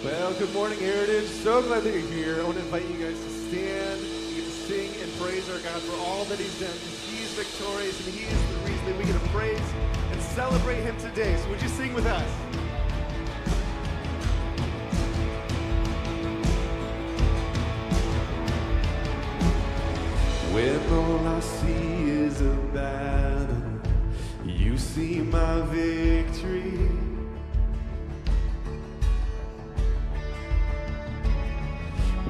Well, good morning, Heritage. So glad that you're here. I want to invite you guys to stand. We get to sing and praise our God for all that He's done, because He's victorious and He is the reason that we get to praise and celebrate Him today. So would you sing with us? When all I see is a battle, you see my victory.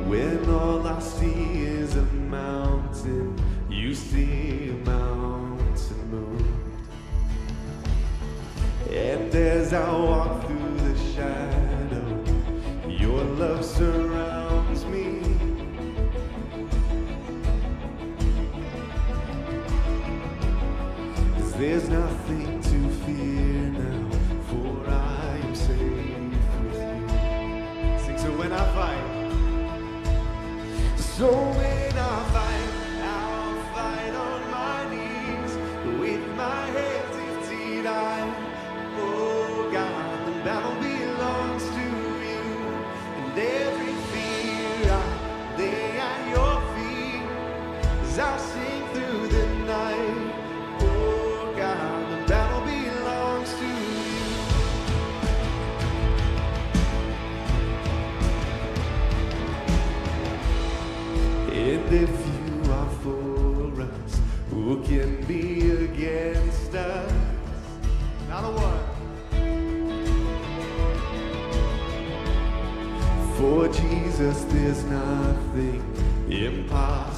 When all I see is a mountain, you see a mountain moved. And as I walk through the shadow, your love surrounds me. There's nothing to fear now, for I am safe with you. Sing, so when I fight, so when I fight, I'll fight on my knees, with my hands lifted high. Oh God, the battle belongs to you, and every fear I lay at your feet, as I sing through the night. God, the battle belongs to you. And if you are for us, who can be against us? Not a one. For Jesus, there's nothing impossible.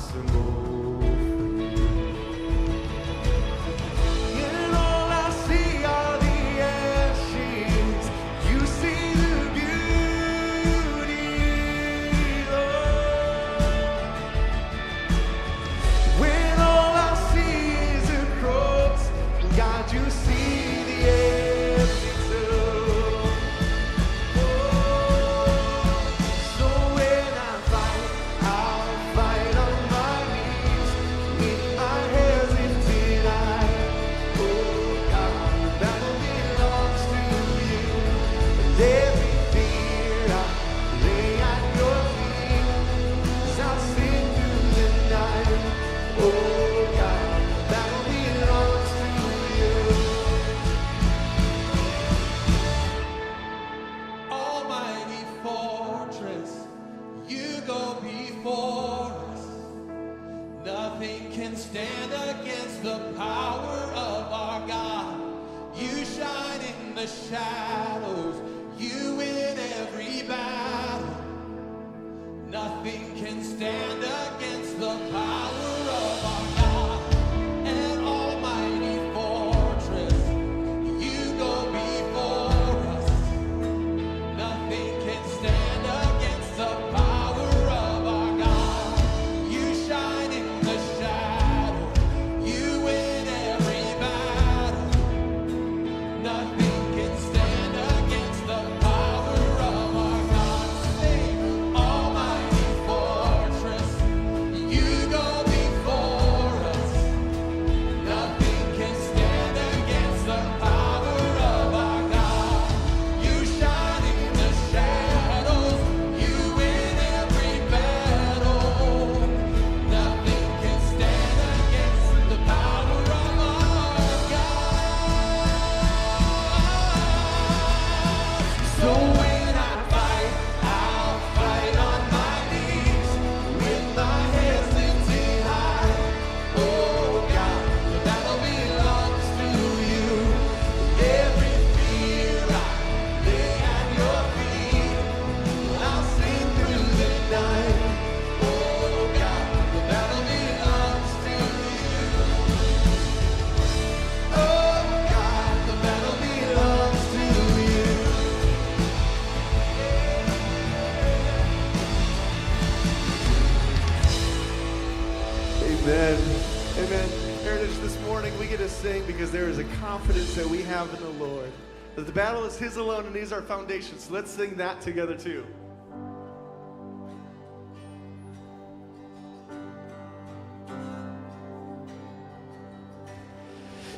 Because there is a confidence that we have in the Lord, that the battle is His alone and He's our foundation. So let's sing that together too.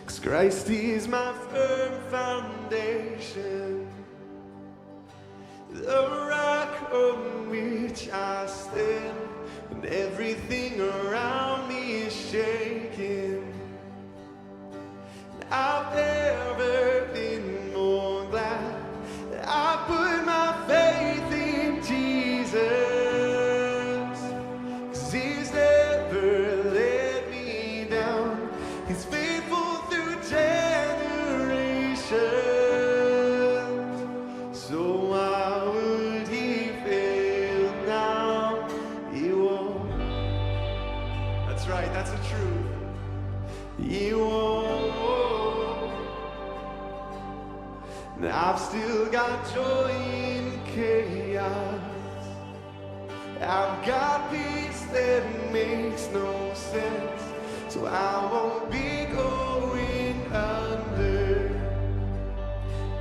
'Cause Christ is my firm foundation. the rock on which I stand, when everything around me is shaking. I've never been more glad that I put my faith in Jesus, 'cause He's never let me down. He's faithful through generations. So why would He fail now? He won't. That's right, that's the truth. He won't. And I've still got joy in chaos. I've got peace that makes no sense. So I won't be going under.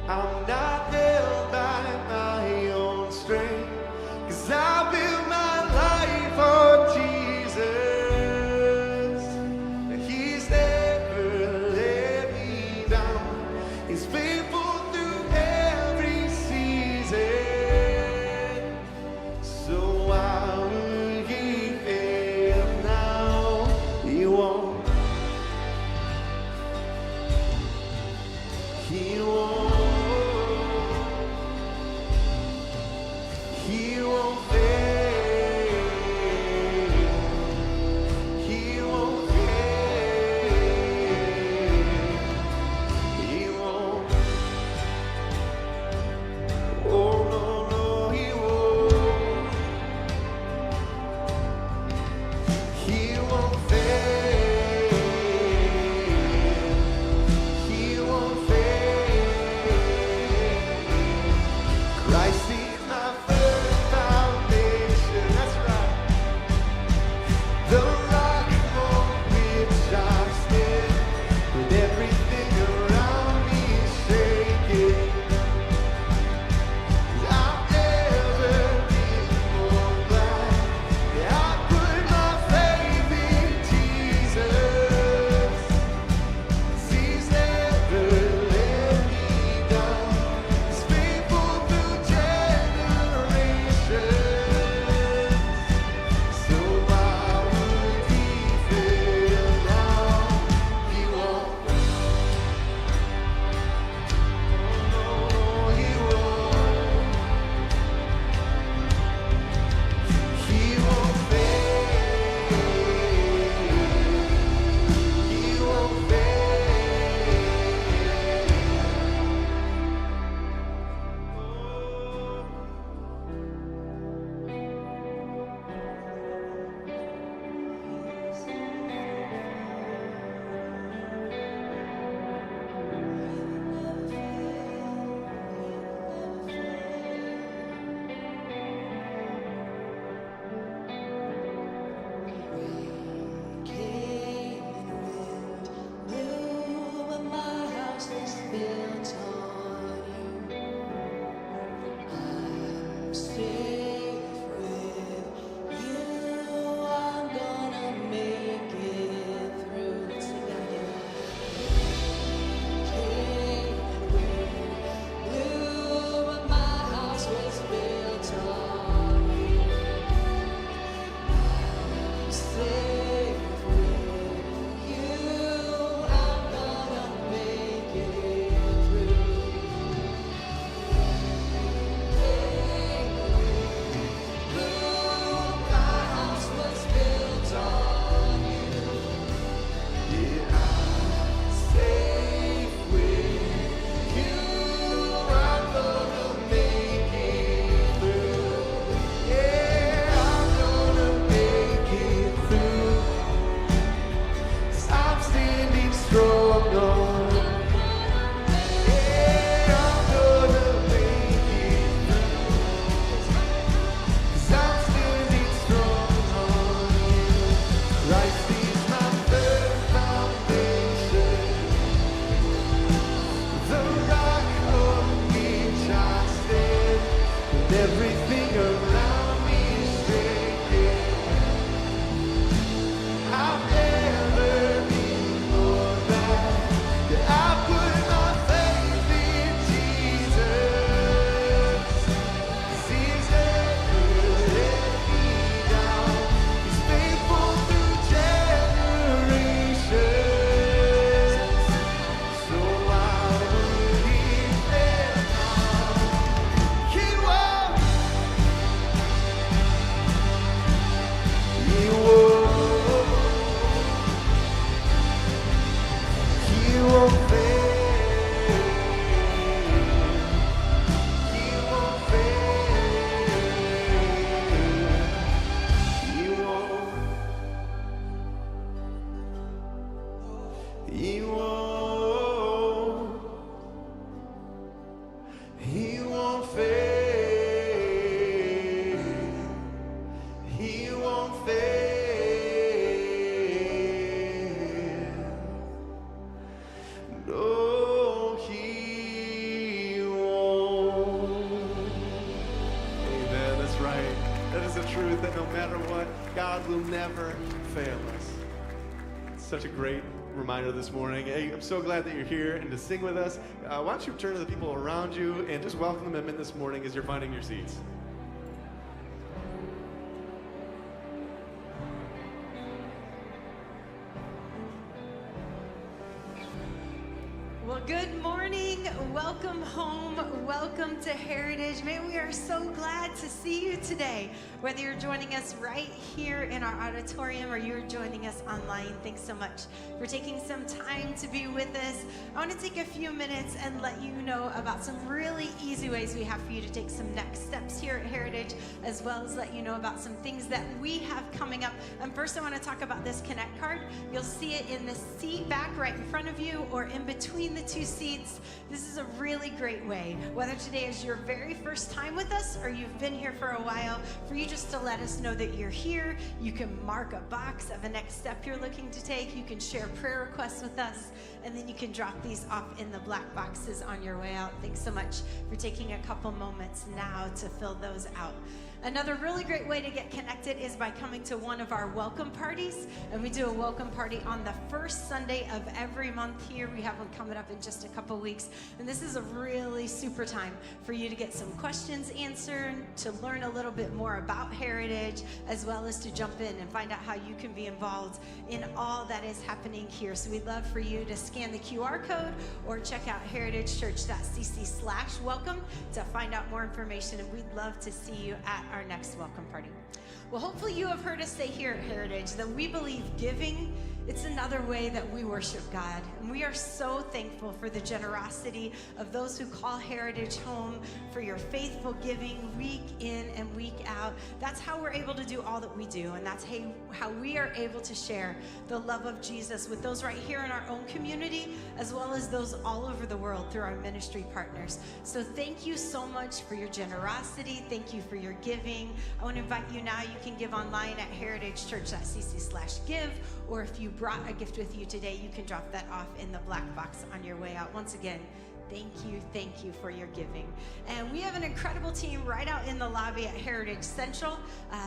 I'm not held by my own strength, 'cause I build my life on Jesus. He's never let me down. He's faithful through every season. So why would He fail now? He won't. He won't. He won't fail. He won't fail. He won't. Oh no, no, He won't. He won't fail. He won't fail. that no matter what, God will never fail us. It's such a great reminder this morning. Hey, I'm so glad that you're here and to sing with us. Why don't you turn to the people around you and just welcome them in this morning as you're finding your seats. Well, good morning. Welcome home. Welcome to Heritage. Man, we are so glad to see you today. Whether you're joining us right here in our auditorium or you're joining us online, thanks so much for taking some time to be with us. I want to take a few minutes and let you know about some really easy ways we have for you to take some next steps here at Heritage, as well as let you know about some things that we have coming up. And first, I want to talk about this Connect card. You'll see it in the seat back right in front of you or in between the two seats. This is a really great way, whether today is your very first time with us or you've been here for a while, for you just to let us know that you're here. You can mark a box of a next step you're looking to take. You can share prayer requests with us, and then you can drop these off in the black boxes on your way out. Thanks so much for taking a couple moments now to fill those out. Another really great way to get connected is by coming to one of our welcome parties. And we do a welcome party on the first Sunday of every month here. We have one coming up in just a couple weeks. And this is a really super time for you to get some questions answered, to learn a little bit more about Heritage, as well as to jump in and find out how you can be involved in all that is happening here. So we'd love for you to scan the QR code or check out heritagechurch.cc/welcome to find out more information. And we'd love to see you at our next welcome party. Well, hopefully you have heard us say here at Heritage that we believe giving, it's another way that we worship God. And we are so thankful for the generosity of those who call Heritage home, for your faithful giving week in and week out. That's how we're able to do all that we do. And that's how we are able to share the love of Jesus with those right here in our own community, as well as those all over the world through our ministry partners. So thank you so much for your generosity. Thank you for your giving. I want to invite you now. You can give online at heritagechurch.cc/give, or if you brought a gift with you today, you can drop that off in the black box on your way out. Once again, thank you for your giving. And we have an incredible team right out in the lobby at Heritage Central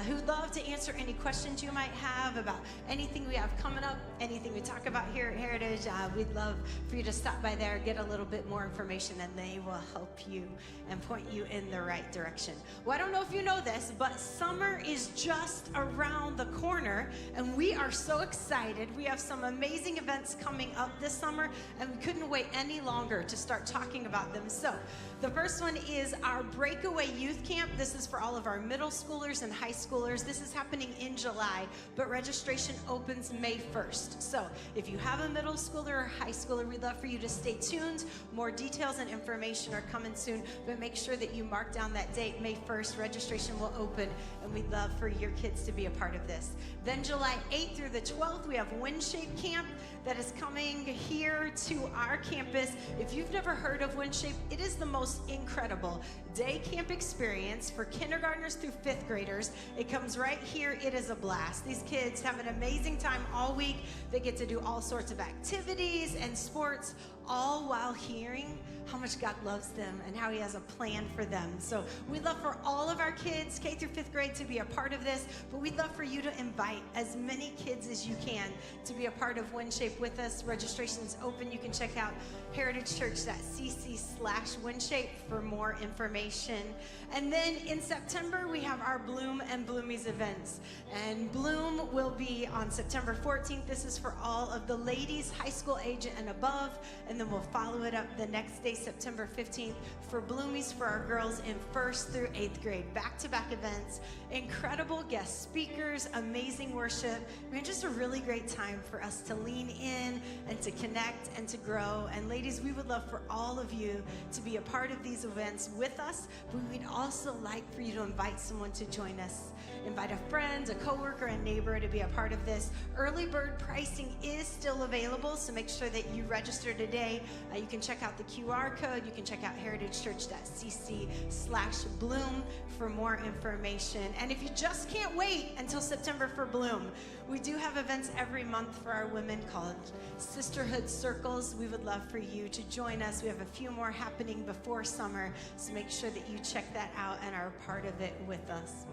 who'd love to answer any questions you might have about anything we have coming up, anything we talk about here at Heritage. We'd love for you to stop by there, get a little bit more information, and they will help you and point you in the right direction. Well, I don't know if you know this, but summer is just around the corner, and we are so excited. We have some amazing events coming up this summer, and we couldn't wait any longer to start talking about them. So the first one is our Breakaway Youth Camp. This is for all of our middle schoolers and high schoolers. This is happening in July, but registration opens May 1st. So if you have a middle schooler or high schooler, we'd love for you to stay tuned. More details and information are coming soon, but make sure that you mark down that date, May 1st. Registration will open, and we'd love for your kids to be a part of this. Then July 8th through the 12th, we have WindShape Camp that is coming here to our campus. If you've never heard of WindShape, it is the most incredible day camp experience for kindergartners through fifth graders. It comes right here. It is a blast. These kids have an amazing time all week. They get to do all sorts of activities and sports, all while hearing how much God loves them and how he has a plan for them. So we'd love for all of our kids, K through fifth grade, to be a part of this, but we'd love for you to invite as many kids as you can to be a part of WindShape with us. Registration's open. You can check out heritagechurch.cc/WindShape for more information. And then in September, we have our Bloom and Bloomies events. And Bloom will be on September 14th. This is for all of the ladies, high school age and above. And then we'll follow it up the next day, September 15th, for Bloomies for our girls in 1st through 8th grade. Back-to-back events, incredible guest speakers, amazing worship. I mean, just a really great time for us to lean in and to connect and to grow. And ladies, we would love for all of you to be a part of these events with us, but we'd also like for you to invite someone to join us. Invite a friend, a coworker, a neighbor to be a part of this. Early bird pricing is still available, so make sure that you register today. You can check out the QR code. You can check out heritagechurch.cc/Bloom for more information. And if you just can't wait until September for Bloom, we do have events every month for our women called Sisterhood Circles. We would love for you to join us. We have a few more happening before summer, so make sure that you check that out and are a part of it with us.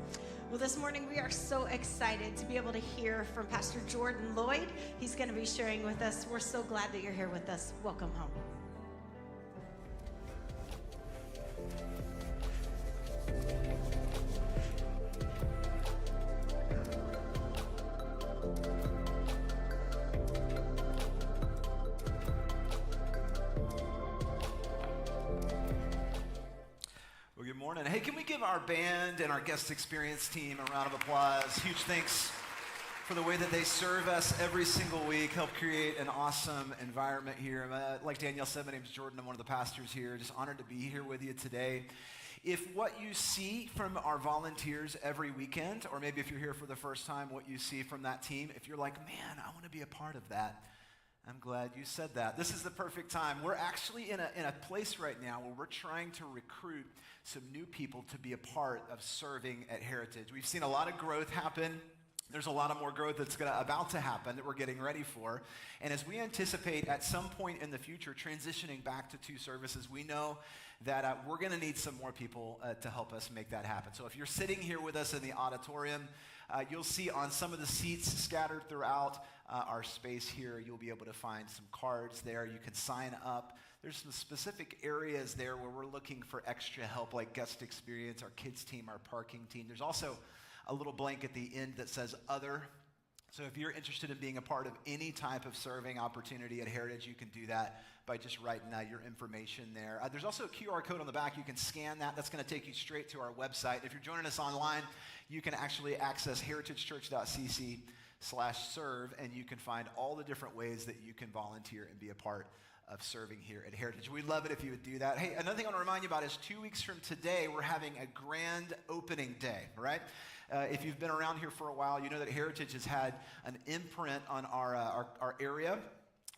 Well, this morning we are so excited to be able to hear from Pastor Jordan Lloyd. He's going to be sharing with us. We're so glad that you're here with us. Welcome home. Well, good morning. Hey, can we give our band and our guest experience team a round of applause? Huge thanks for the way that they serve us every single week, help create an awesome environment here. Like Danielle said, my name is Jordan. I'm one of the pastors here. Just honored to be here with you today. If what you see from our volunteers every weekend, or maybe if you're here for the first time, what you see from that team, if you're like, man, I want to be a part of that, I'm glad you said that. This is the perfect time. We're actually in a place right now where we're trying to recruit some new people to be a part of serving at Heritage. We've seen a lot of growth happen. There's a lot of more growth that's about to happen that we're getting ready for. And as we anticipate at some point in the future transitioning back to 2 services, we know that we're going to need some more people to help us make that happen. So if you're sitting here with us in the auditorium, you'll see on some of the seats scattered throughout our space here, you'll be able to find some cards there. You can sign up. There's some specific areas there where we're looking for extra help, like guest experience, our kids team, our parking team. There's also a little blank at the end that says other. So if you're interested in being a part of any type of serving opportunity at Heritage, you can do that by just writing your information there. There's also a QR code on the back. You can scan that. That's going to take you straight to our website. If you're joining us online, you can actually access heritagechurch.cc/serve, and you can find all the different ways that you can volunteer and be a part of serving here at Heritage. We'd love it if you would do that. Hey, another thing I want to remind you about is 2 weeks from today, we're having a grand opening day, right? If you've been around here for a while, you know that Heritage has had an imprint on our area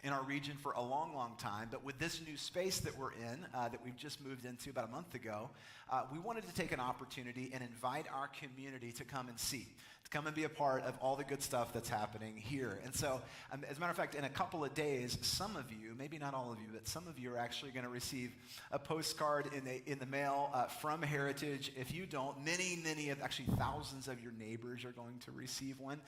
in our region for a long, long time. But with this new space that we're in, that we've just moved into about a month ago, we wanted to take an opportunity and invite our community to come and see, to come and be a part of all the good stuff that's happening here. And so, as a matter of fact, in a couple of days, some of you, maybe not all of you, but some of you are actually going to receive a postcard in the mail from Heritage. If you don't, many of, actually thousands of your neighbors are going to receive one.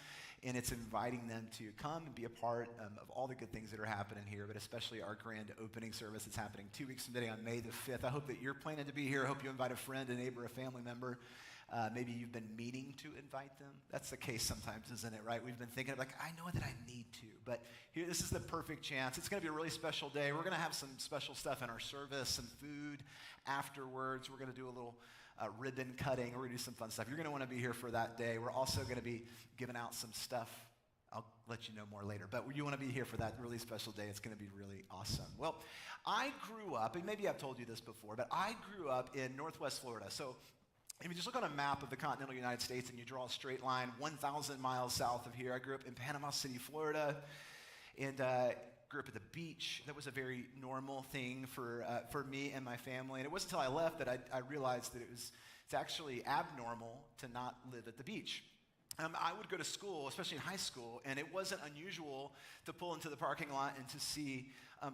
And it's inviting them to come and be a part of all the good things that are happening here, but especially our grand opening service that's happening 2 weeks from today on May the 5th. I hope that you're planning to be here. I hope you invite a friend, a neighbor, a family member. Maybe you've been meaning to invite them. That's the case sometimes, isn't it, right? We've been thinking, like, I know that I need to, but here, this is the perfect chance. It's going to be a really special day. We're going to have some special stuff in our service, some food afterwards. We're going to do a little ribbon cutting. We're going to do some fun stuff. You're going to want to be here for that day. We're also going to be giving out some stuff. I'll let you know more later, but you want to be here for that really special day. It's going to be really awesome. Well, I grew up, and maybe I've told you this before, but I grew up in Northwest Florida. So if you just look on a map of the continental United States and you draw a straight line 1,000 miles south of here, I grew up in Panama City, Florida, and grew up at the beach. That was a very normal thing for me and my family. And it wasn't until I left that I realized that it's actually abnormal to not live at the beach. I would go to school, especially in high school, and it wasn't unusual to pull into the parking lot and to see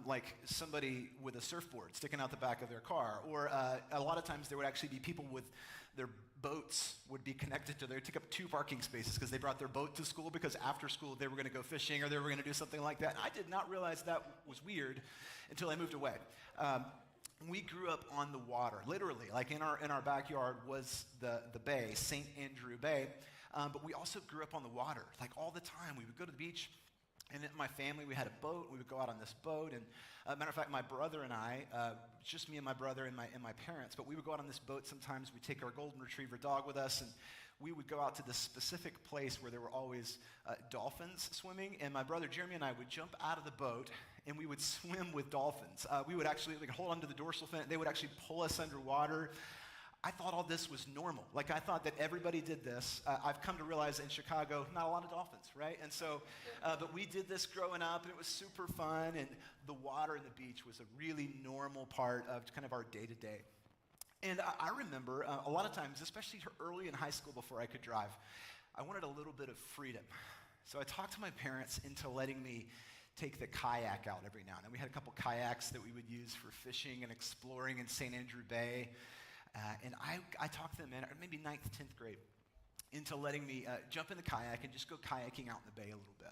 like somebody with a surfboard sticking out the back of their car. Or a lot of times there would actually be people with their boats would be connected to, they would take up 2 parking spaces because they brought their boat to school because after school they were going to go fishing or they were going to do something like that. I did not realize that was weird until I moved away. We grew up on the water, literally. Like in our backyard was the bay, St. Andrew Bay. But we also grew up on the water, like all the time. We would go to the beach, and my family, we had a boat. We would go out on this boat, and matter of fact, my brother and I, just me and my brother and my parents, but we would go out on this boat. Sometimes we'd take our golden retriever dog with us, and we would go out to this specific place where there were always dolphins swimming, and my brother Jeremy and I would jump out of the boat, and we would swim with dolphins. We would actually hold onto the dorsal fin. They would actually pull us underwater. I thought all this was normal. Like, I thought that everybody did this. I've come to realize in Chicago, not a lot of dolphins, right? And so, but we did this growing up, and it was super fun, and the water and the beach was a really normal part of kind of our day-to-day. And I remember a lot of times, especially early in high school before I could drive, I wanted a little bit of freedom. So I talked to my parents into letting me take the kayak out every now and then. We had a couple kayaks that we would use for fishing and exploring in St. Andrew Bay. And I talked them in maybe 9th, 10th grade. into letting me jump in the kayak and just go kayaking out in the bay a little bit.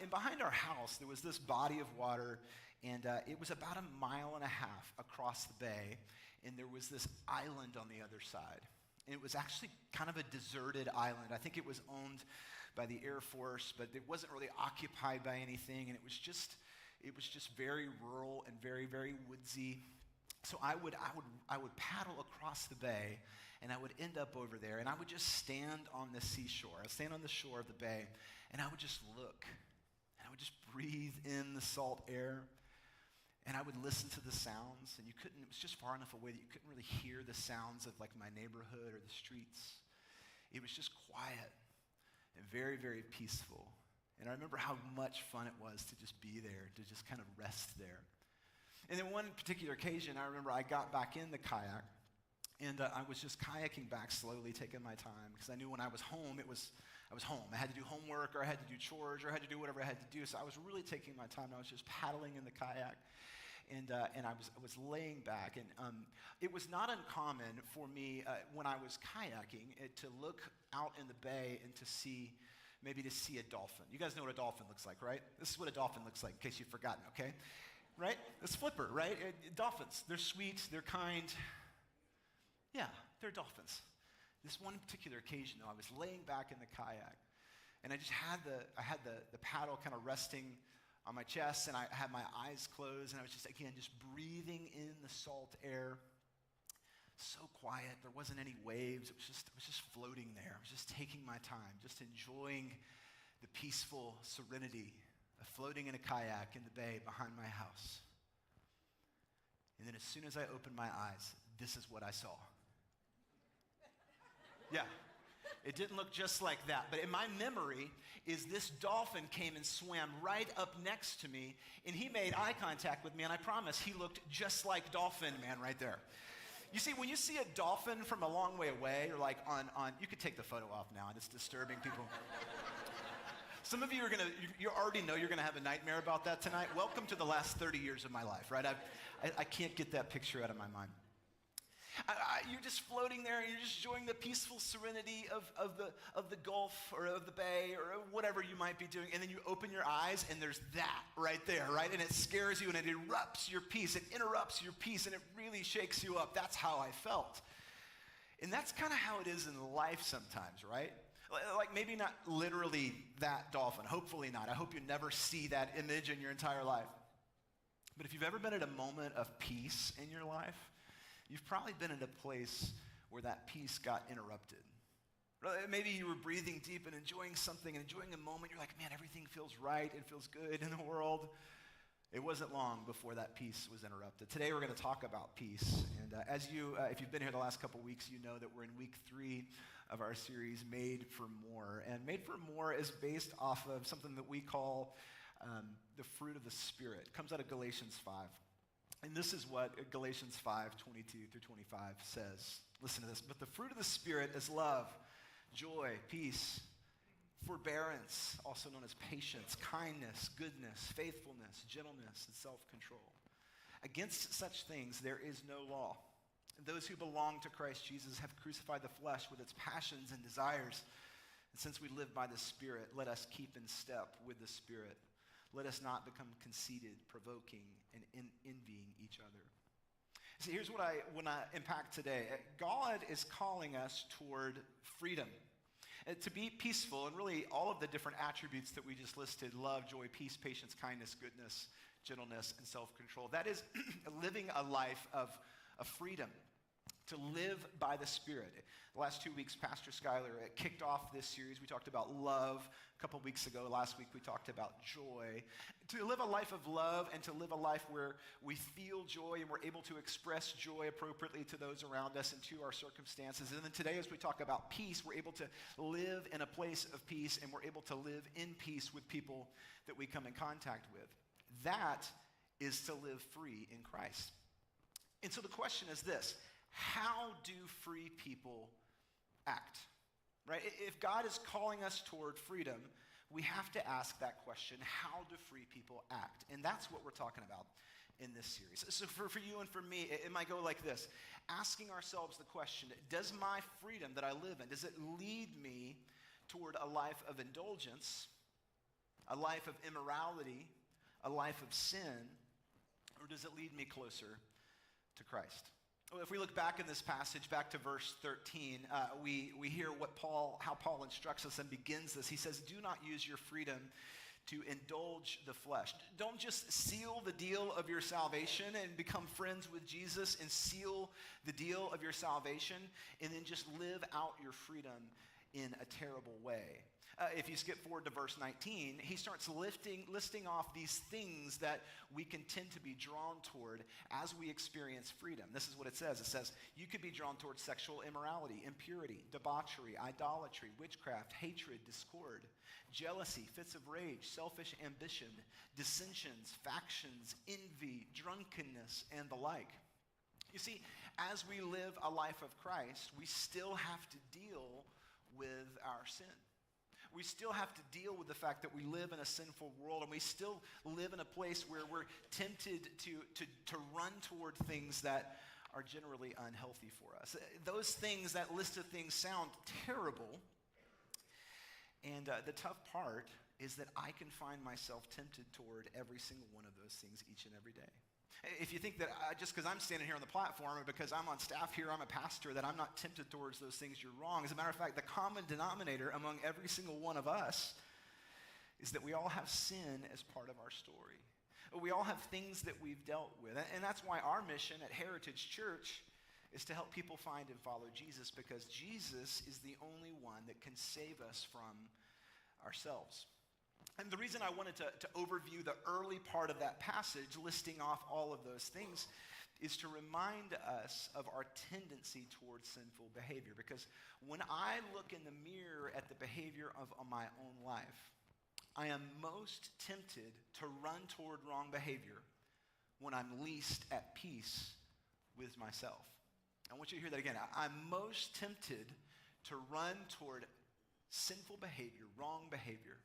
And behind our house, there was this body of water, and it was about 1.5 miles across the bay, and there was this island on the other side. And it was actually kind of a deserted island. I think it was owned by the Air Force, but it wasn't really occupied by anything, and it was just very rural and very, very woodsy. So I would paddle across the bay, and I would end up over there, and I would just stand on the seashore. I would stand on the shore of the bay, and I would just look, and I would just breathe in the salt air, and I would listen to the sounds, and it was just far enough away that you couldn't really hear the sounds of like my neighborhood or the streets. It was just quiet and very, very peaceful. And I remember how much fun it was to just be there, to just kind of rest there. And then one particular occasion, I remember I got back in the kayak, and I was just kayaking back slowly, taking my time, because I knew when I was home, I was home. I had to do homework, or I had to do chores, or I had to do whatever I had to do. So I was really taking my time. I was just paddling in the kayak, and I was laying back. And it was not uncommon for me when I was kayaking to look out in the bay and to see a dolphin. You guys know what a dolphin looks like, right? This is what a dolphin looks like, in case you've forgotten, okay? Right? It's Flipper, right? Dolphins, they're sweet, they're kind. Yeah, they're dolphins. This one particular occasion, though, I was laying back in the kayak, and I had the paddle kind of resting on my chest, and I had my eyes closed, and I was just breathing in the salt air. So quiet, there wasn't any waves. It was just floating there. I was just taking my time, just enjoying the peaceful serenity of floating in a kayak in the bay behind my house. And then as soon as I opened my eyes, this is what I saw. Yeah, it didn't look just like that, but in my memory is this dolphin came and swam right up next to me, and he made eye contact with me, and I promise he looked just like Dolphin Man right there. You see, when you see a dolphin from a long way away, or like on you could take the photo off now, and it's disturbing people. Some of you you already know you're gonna have a nightmare about that tonight. Welcome to the last 30 years of my life, right? I can't get that picture out of my mind. You're just floating there, and you're just enjoying the peaceful serenity of the Gulf or of the bay or whatever you might be doing, and then you open your eyes, and there's that right there, right? And it scares you, and it interrupts your peace, and it really shakes you up. That's how I felt. And that's kind of how it is in life sometimes, right? Like maybe not literally that dolphin, hopefully not. I hope you never see that image in your entire life. But if you've ever been at a moment of peace in your life, you've probably been in a place where that peace got interrupted. Maybe you were breathing deep and enjoying something and enjoying a moment. You're like, man, everything feels right. It feels good in the world. It wasn't long before that peace was interrupted. Today we're going to talk about peace. And if you've been here the last couple weeks, you know that we're in week 3 of our series, Made for More. And Made for More is based off of something that we call the fruit of the Spirit. It comes out of Galatians 5. And this is what Galatians 5:22-25 says. Listen to this. But the fruit of the Spirit is love, joy, peace, forbearance, also known as patience, kindness, goodness, faithfulness, gentleness, and self-control. Against such things there is no law. And those who belong to Christ Jesus have crucified the flesh with its passions and desires. And since we live by the Spirit, let us keep in step with the Spirit. Let us not become conceited, provoking, and envying each other. See, here's what I want to impact today. God is calling us toward freedom. To be peaceful, and really all of the different attributes that we just listed, love, joy, peace, patience, kindness, goodness, gentleness, and self-control. That is living a life of freedom, to live by the Spirit. The last 2 weeks, Pastor Schuyler kicked off this series. We talked about love a couple weeks ago. Last week, we talked about joy. To live a life of love and to live a life where we feel joy and we're able to express joy appropriately to those around us and to our circumstances. And then today, as we talk about peace, we're able to live in a place of peace, and we're able to live in peace with people that we come in contact with. That is to live free in Christ. And so the question is this: how do free people act? Right? If God is calling us toward freedom, we have to ask that question: how do free people act? And that's what we're talking about. in this series. So for you and for me, it might go like this. Asking ourselves the question, does my freedom that I live in, does it lead me toward a life of indulgence, a life of immorality, a life of sin, or does it lead me closer to Christ? Well, if we look back in this passage, back to verse 13, we hear how Paul instructs us and begins this. He says, do not use your freedom to indulge the flesh. Don't just seal the deal of your salvation and become friends with Jesus and seal the deal of your salvation and then just live out your freedom in a terrible way. If you skip forward to verse 19, he starts listing off these things that we can tend to be drawn toward as we experience freedom. This is what it says. It says, you could be drawn towards sexual immorality, impurity, debauchery, idolatry, witchcraft, hatred, discord, jealousy, fits of rage, selfish ambition, dissensions, factions, envy, drunkenness, and the like. You see, as we live a life of Christ, we still have to deal with our sin. We still have to deal with the fact that we live in a sinful world, and we still live in a place where we're tempted to run toward things that are generally unhealthy for us. Those things, that list of things, sound terrible. And the tough part is that I can find myself tempted toward every single one of those things each and every day. If you think that just because I'm standing here on the platform or because I'm on staff here, I'm a pastor, that I'm not tempted towards those things, you're wrong. As a matter of fact, the common denominator among every single one of us is that we all have sin as part of our story. We all have things that we've dealt with. And that's why our mission at Heritage Church is to help people find and follow Jesus, because Jesus is the only one that can save us from ourselves. And the reason I wanted to overview the early part of that passage, listing off all of those things, is to remind us of our tendency towards sinful behavior. Because when I look in the mirror at the behavior of my own life, I am most tempted to run toward wrong behavior when I'm least at peace with myself. I want you to hear that again. I'm most tempted to run toward sinful behavior, wrong behavior,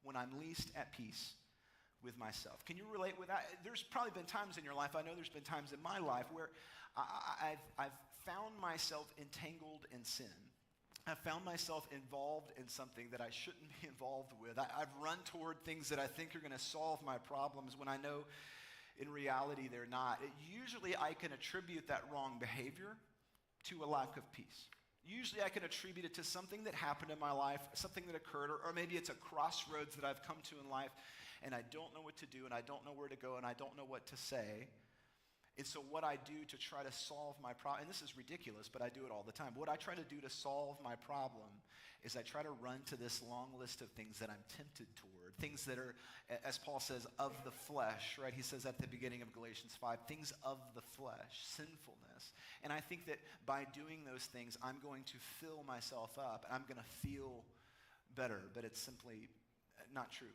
when I'm least at peace with myself. Can you relate with that? There's probably been times in your life, I know there's been times in my life, where I've found myself entangled in sin. I've found myself involved in something that I shouldn't be involved with. I've run toward things that I think are going to solve my problems when I know in reality they're not. Usually I can attribute that wrong behavior to a lack of peace. Usually I can attribute it to something that happened in my life, something that occurred, or maybe it's a crossroads that I've come to in life, and I don't know what to do, and I don't know where to go, and I don't know what to say. And so what I do to try to solve my problem, and this is ridiculous, but I do it all the time. What I try to do to solve my problem is I try to run to this long list of things that I'm tempted toward, things that are, as Paul says, of the flesh, right? He says at the beginning of Galatians 5, things of the flesh, sinfulness. And I think that by doing those things, I'm going to fill myself up, and I'm going to feel better, but it's simply not true.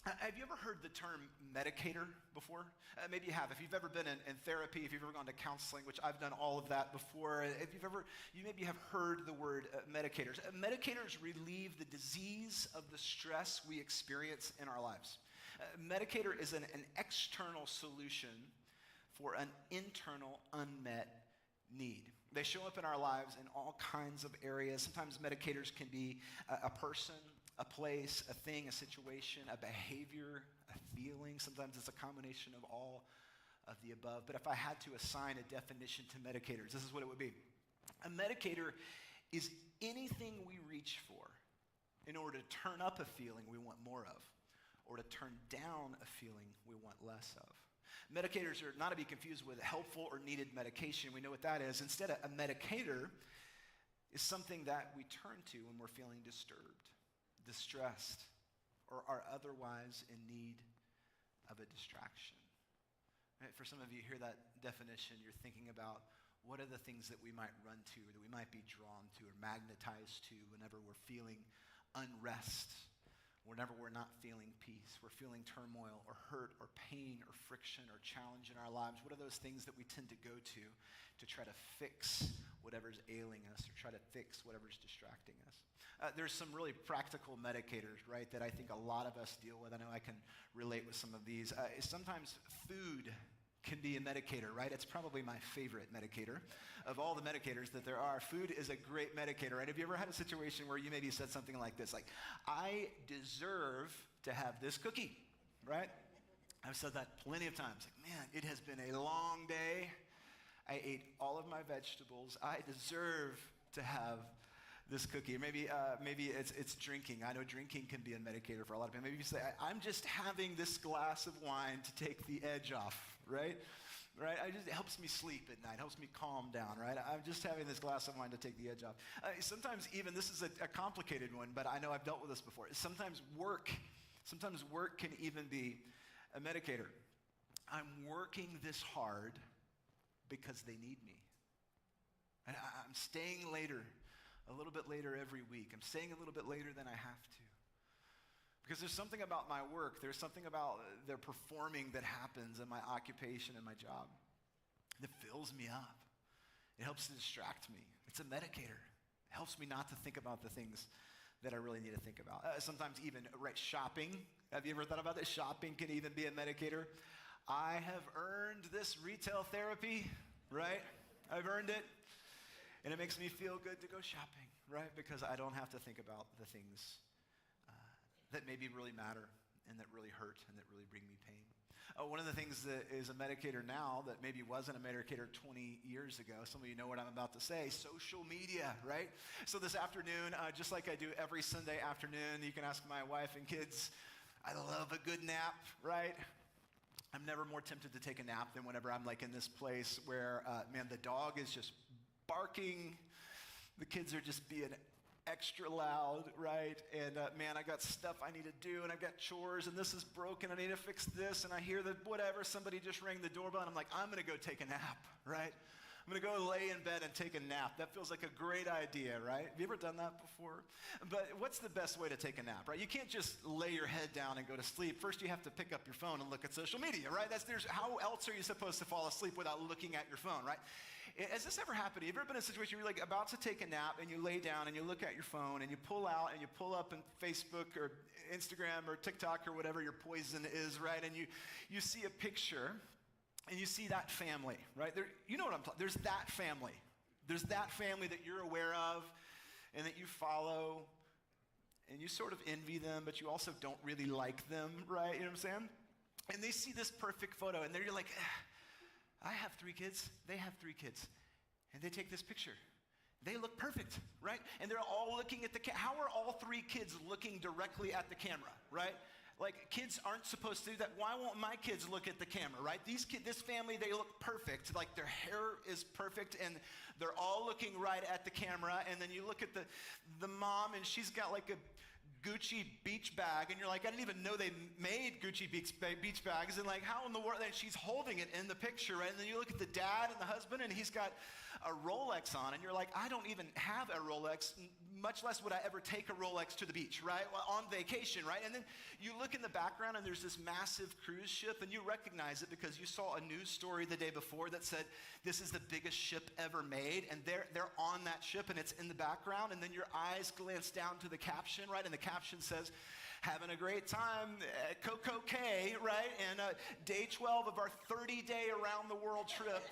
Have you ever heard the term medicator before? Maybe you have. If you've ever been in therapy, if you've ever gone to counseling, which I've done all of that before, you maybe have heard the word medicators. Medicators relieve the disease of the stress we experience in our lives. Medicator is an external solution for an internal unmet need. They show up in our lives in all kinds of areas. Sometimes medicators can be a person, a place, a thing, a situation, a behavior, a feeling. Sometimes it's a combination of all of the above. But if I had to assign a definition to medicators, this is what it would be. A medicator is anything we reach for in order to turn up a feeling we want more of, or to turn down a feeling we want less of. Medicators are not to be confused with helpful or needed medication. We know what that is. Instead, a medicator is something that we turn to when we're feeling disturbed, distressed, or are otherwise in need of a distraction. Right? For some of you, hear that definition, you're thinking about what are the things that we might run to, or that we might be drawn to or magnetized to whenever we're feeling unrest, whenever we're not feeling peace, we're feeling turmoil or hurt or pain or friction or challenge in our lives. What are those things that we tend to go to try to fix whatever's ailing us or try to fix whatever's distracting us? There's some really practical medicators, right, that I think a lot of us deal with. I know I can relate with some of these. Sometimes food can be a medicator, right? It's probably my favorite medicator of all the medicators that there are. Food is a great medicator, right? Have you ever had a situation where you maybe said something like this, like, I deserve to have this cookie, right? I've said that plenty of times. Like, man, it has been a long day. I ate all of my vegetables. I deserve to have this cookie. Or maybe it's drinking. I know drinking can be a medicator for a lot of people. Maybe you say, I'm just having this glass of wine to take the edge off, right? Right? It helps me sleep at night, helps me calm down, right? I'm just having this glass of wine to take the edge off. Sometimes even, this is a complicated one, but I know I've dealt with this before. Sometimes work can even be a medicator. I'm working this hard because they need me. I'm staying later, a little bit later every week. I'm staying a little bit later than I have to. Because there's something about my work, there's something about the performing that happens in my occupation and my job that fills me up. It helps to distract me. It's a medicator. It helps me not to think about the things that I really need to think about. Sometimes even, right, shopping. Have you ever thought about this? Shopping can even be a medicator. I have earned this retail therapy, right? I've earned it. And it makes me feel good to go shopping, right? Because I don't have to think about the things that maybe really matter and that really hurt and that really bring me pain. One of the things that is a medicator now that maybe wasn't a medicator 20 years ago, some of you know what I'm about to say, social media, right? So this afternoon, just like I do every Sunday afternoon, you can ask my wife and kids, I love a good nap, right? I'm never more tempted to take a nap than whenever I'm like in this place where, man, the dog is just barking, the kids are just being extra loud, right? And man, I got stuff I need to do, and I've got chores, and this is broken, I need to fix this, and I hear that whatever, somebody just rang the doorbell, and I'm like, I'm gonna go take a nap, right? I'm gonna go lay in bed and take a nap. That feels like a great idea, right? Have you ever done that before? But what's the best way to take a nap, right? You can't just lay your head down and go to sleep. First, you have to pick up your phone and look at social media, right? How else are you supposed to fall asleep without looking at your phone, right? Has this ever happened? Have you ever been in a situation where you're like about to take a nap and you lay down and you look at your phone and you pull out and you pull up in Facebook or Instagram or TikTok or whatever your poison is, right? And you see a picture and you see that family, right? You know what I'm talking. There's that family. There's that family that you're aware of and that you follow, and you sort of envy them, but you also don't really like them, right? You know what I'm saying? And they see this perfect photo, and you're like, I have 3 kids. They have 3 kids, and they take this picture. They look perfect, right? And they're all looking at the camera. How are all 3 kids looking directly at the camera, right? Like, kids aren't supposed to do that. Why won't my kids look at the camera, right? This family, they look perfect. Like, their hair is perfect, and they're all looking right at the camera. And then you look at the mom, and she's got like a Gucci beach bag, and you're like, I didn't even know they made Gucci beach bags, and like, how in the world? And she's holding it in the picture, right? And then you look at the dad and the husband, and he's got a Rolex on, and you're like, I don't even have a Rolex, much less would I ever take a Rolex to the beach, right? Well, on vacation, right? And then you look in the background, and there's this massive cruise ship, and you recognize it because you saw a news story the day before that said, this is the biggest ship ever made, and they're on that ship, and it's in the background, and then your eyes glance down to the caption, right? And the caption says, having a great time at Coco Cay, right? And day 12 of our 30-day around the world trip,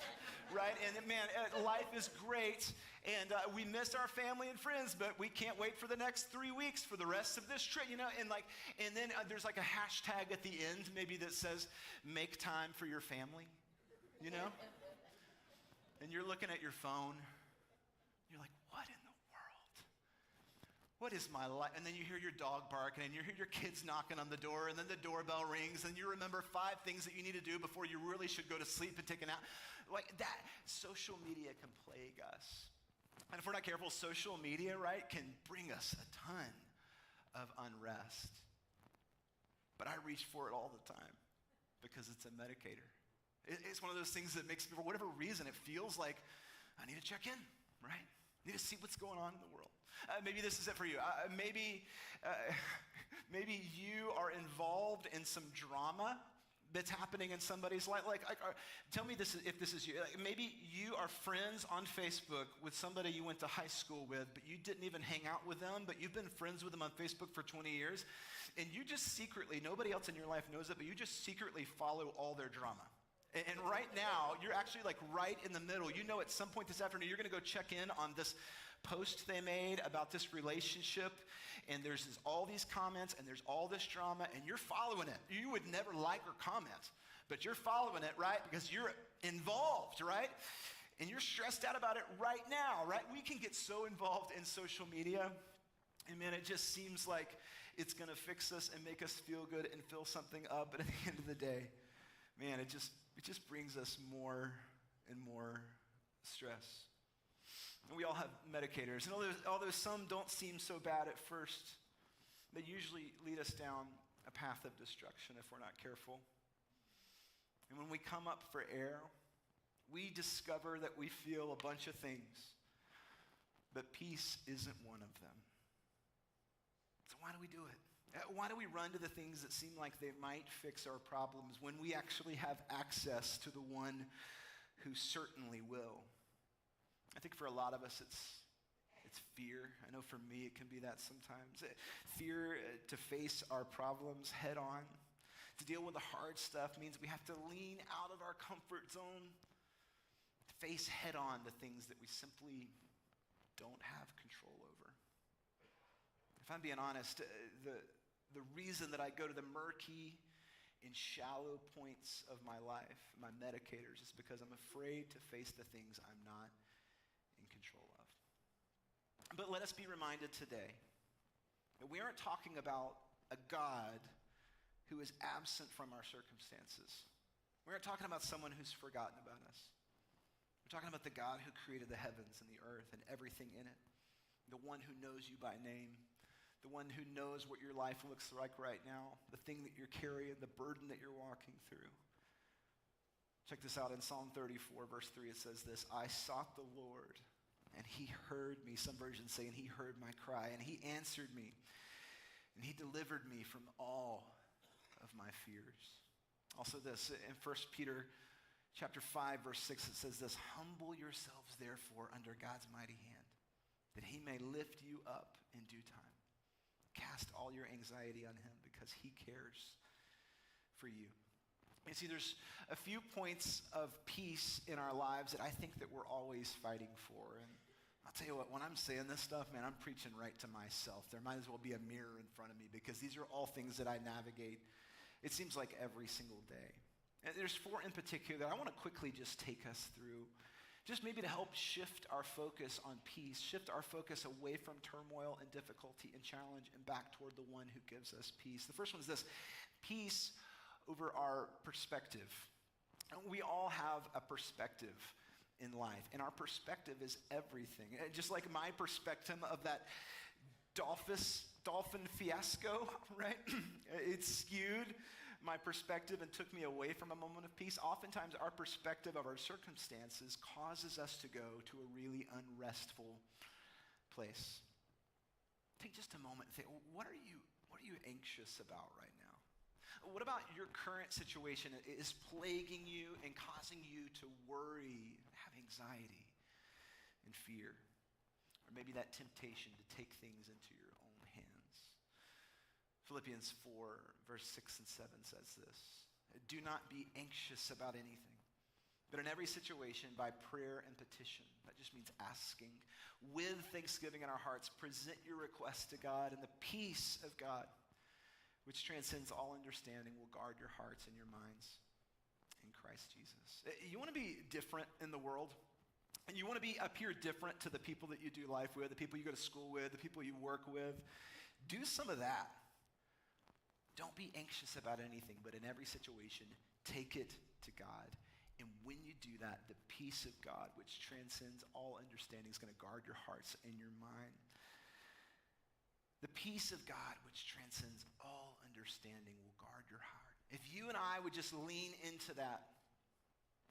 right? And man, life is great, and we miss our family and friends, but we can't wait for the next 3 weeks for the rest of this trip, you know? And then there's like a hashtag at the end, maybe that says, make time for your family, you know? And you're looking at your phone, you're like, what in the world? What is my life? And then you hear your dog barking, and you hear your kids knocking on the door, and then the doorbell rings, and you remember 5 things that you need to do before you really should go to sleep and take a nap. Like that, social media can plague us. And if we're not careful, social media, right, can bring us a ton of unrest. But I reach for it all the time because it's a medicator. It's one of those things that makes me, for whatever reason, it feels like I need to check in, right? I need to see what's going on in the world. Maybe this is it for you. Maybe you are involved in some drama that's happening in somebody's life. Tell me this if this is you. Like, maybe you are friends on Facebook with somebody you went to high school with, but you didn't even hang out with them, but you've been friends with them on Facebook for 20 years, and you just secretly, nobody else in your life knows it, but you just secretly follow all their drama. And right now, you're actually like right in the middle. You know, at some point this afternoon, you're going to go check in on this post they made about this relationship. And there's all these comments and there's all this drama and you're following it. You would never like or comment, but you're following it, right? Because you're involved, right? And you're stressed out about it right now, right? We can get so involved in social media. And man, it just seems like it's going to fix us and make us feel good and fill something up. But at the end of the day, man, it just brings us more and more stress. And we all have medicators. And although some don't seem so bad at first, they usually lead us down a path of destruction if we're not careful. And when we come up for air, we discover that we feel a bunch of things, but peace isn't one of them. So why do we do it? Why do we run to the things that seem like they might fix our problems when we actually have access to the one who certainly will? I think for a lot of us, it's fear. I know for me, it can be that sometimes. Fear to face our problems head on. To deal with the hard stuff means we have to lean out of our comfort zone, face head on the things that we simply don't have control over. If I'm being honest, the reason that I go to the murky and shallow points of my life, my medicators, is because I'm afraid to face the things I'm not in control of. But let us be reminded today that we aren't talking about a God who is absent from our circumstances. We aren't talking about someone who's forgotten about us. We're talking about the God who created the heavens and the earth and everything in it, the one who knows you by name, the one who knows what your life looks like right now, the thing that you're carrying, the burden that you're walking through. Check this out in Psalm 34, verse 3, it says this: I sought the Lord, and he heard me. Some versions say, and he heard my cry, and he answered me, and he delivered me from all of my fears. Also this, in 1 Peter chapter 5, verse 6, it says this: humble yourselves, therefore, under God's mighty hand, that he may lift you up in due time. Cast all your anxiety on him because he cares for you. You see, there's a few points of peace in our lives that I think that we're always fighting for. And I'll tell you what, when I'm saying this stuff, man, I'm preaching right to myself. There might as well be a mirror in front of me because these are all things that I navigate, it seems like, every single day. And there's 4 in particular that I want to quickly just take us through, just maybe to help shift our focus on peace, shift our focus away from turmoil and difficulty and challenge and back toward the one who gives us peace. The first one is this: peace over our perspective. We all have a perspective in life, and our perspective is everything. Just like my perspective of that dolphin fiasco, right? It skewed my perspective and took me away from a moment of peace. Oftentimes, our perspective of our circumstances causes us to go to a really unrestful place. Take just a moment and think, what are you anxious about right now? What about your current situation is plaguing you and causing you to worry, have anxiety and fear? Or maybe that temptation to take things into your own hands. Philippians 4, verse 6 and 7 says this: do not be anxious about anything, but in every situation, by prayer and petition, that just means asking, with thanksgiving in our hearts, present your requests to God, and the peace of God, which transcends all understanding, will guard your hearts and your minds in Christ Jesus. You want to be different in the world? And you want to appear different to the people that you do life with, the people you go to school with, the people you work with? Do some of that. Don't be anxious about anything, but in every situation, take it to God. And when you do that, the peace of God, which transcends all understanding, is going to guard your hearts and your mind. The peace of God, which transcends all understanding, will guard your heart. If you and I would just lean into that,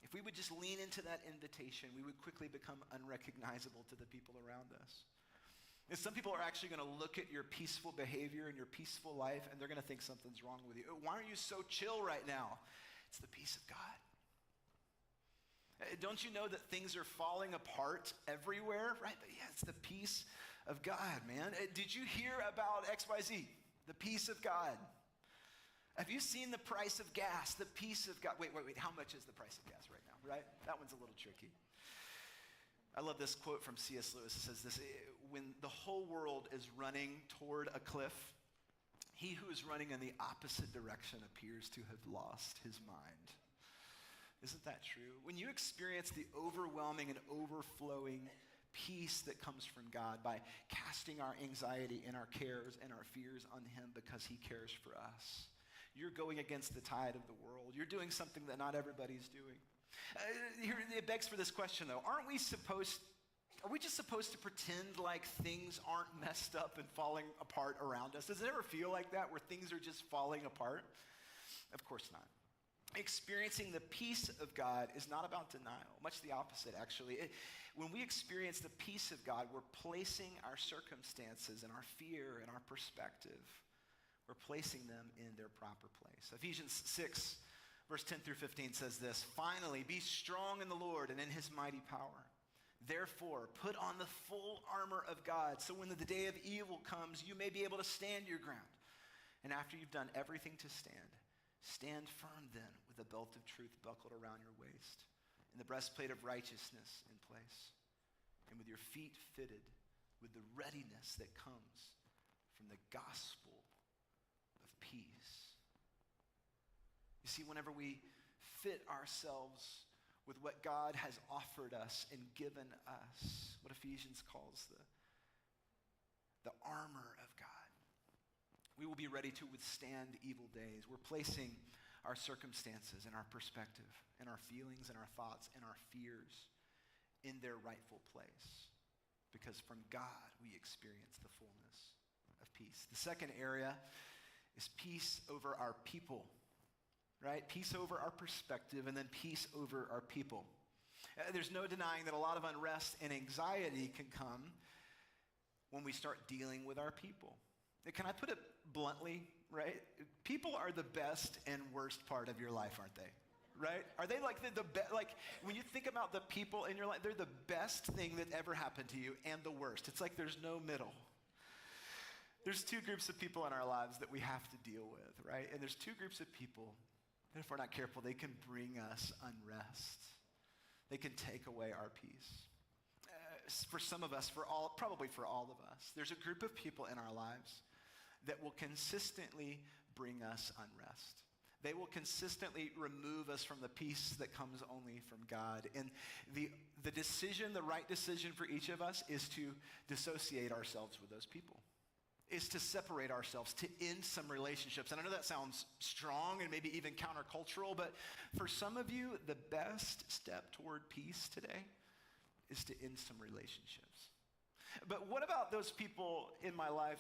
if we would just lean into that invitation, we would quickly become unrecognizable to the people around us. And some people are actually going to look at your peaceful behavior and your peaceful life, and they're going to think something's wrong with you. Why aren't you so chill right now? It's the peace of God. Don't you know that things are falling apart everywhere, right? But yeah, it's the peace of God, man. Did you hear about XYZ? The peace of God. Have you seen the price of gas, the peace of God? Wait, how much is the price of gas right now, right? That one's a little tricky. I love this quote from C.S. Lewis. It says this: when the whole world is running toward a cliff, he who is running in the opposite direction appears to have lost his mind. Isn't that true? When you experience the overwhelming and overflowing peace that comes from God by casting our anxiety and our cares and our fears on him because he cares for us, you're going against the tide of the world. You're doing something that not everybody's doing. Here, it begs for this question, though. Are we just supposed to pretend like things aren't messed up and falling apart around us? Does it ever feel like that, where things are just falling apart? Of course not. Experiencing the peace of God is not about denial. Much the opposite, actually. When we experience the peace of God, we're placing our circumstances and our fear and our perspective, we're placing them in their proper place. Ephesians 6, verse 10 through 15 says this: "Finally, be strong in the Lord and in his mighty power. Therefore, put on the full armor of God, so when the day of evil comes, you may be able to stand your ground. And after you've done everything to stand firm then with the belt of truth buckled around your waist, and the breastplate of righteousness in place, and with your feet fitted with the readiness that comes from the gospel of peace." You see, whenever we fit ourselves with what God has offered us and given us, what Ephesians calls the armor of God, we will be ready to withstand evil days. We're placing our circumstances and our perspective and our feelings and our thoughts and our fears in their rightful place, because from God we experience the fullness of peace. The second area is peace over our people, right? Peace over our perspective, and then peace over our people. There's no denying that a lot of unrest and anxiety can come when we start dealing with our people. Can I put it bluntly, right? People are the best and worst part of your life, aren't they? Right? Are they like the best? Like, when you think about the people in your life, they're the best thing that ever happened to you and the worst. It's like there's no middle. There's two groups of people in our lives that we have to deal with, right? And there's two groups of people that, if we're not careful, they can bring us unrest. They can take away our peace. For some of us, probably for all of us, there's a group of people in our lives that will consistently bring us unrest. They will consistently remove us from the peace that comes only from God. And the right decision for each of us is to dissociate ourselves with those people, is to separate ourselves, to end some relationships. And I know that sounds strong and maybe even countercultural, but for some of you, the best step toward peace today is to end some relationships. But what about those people in my life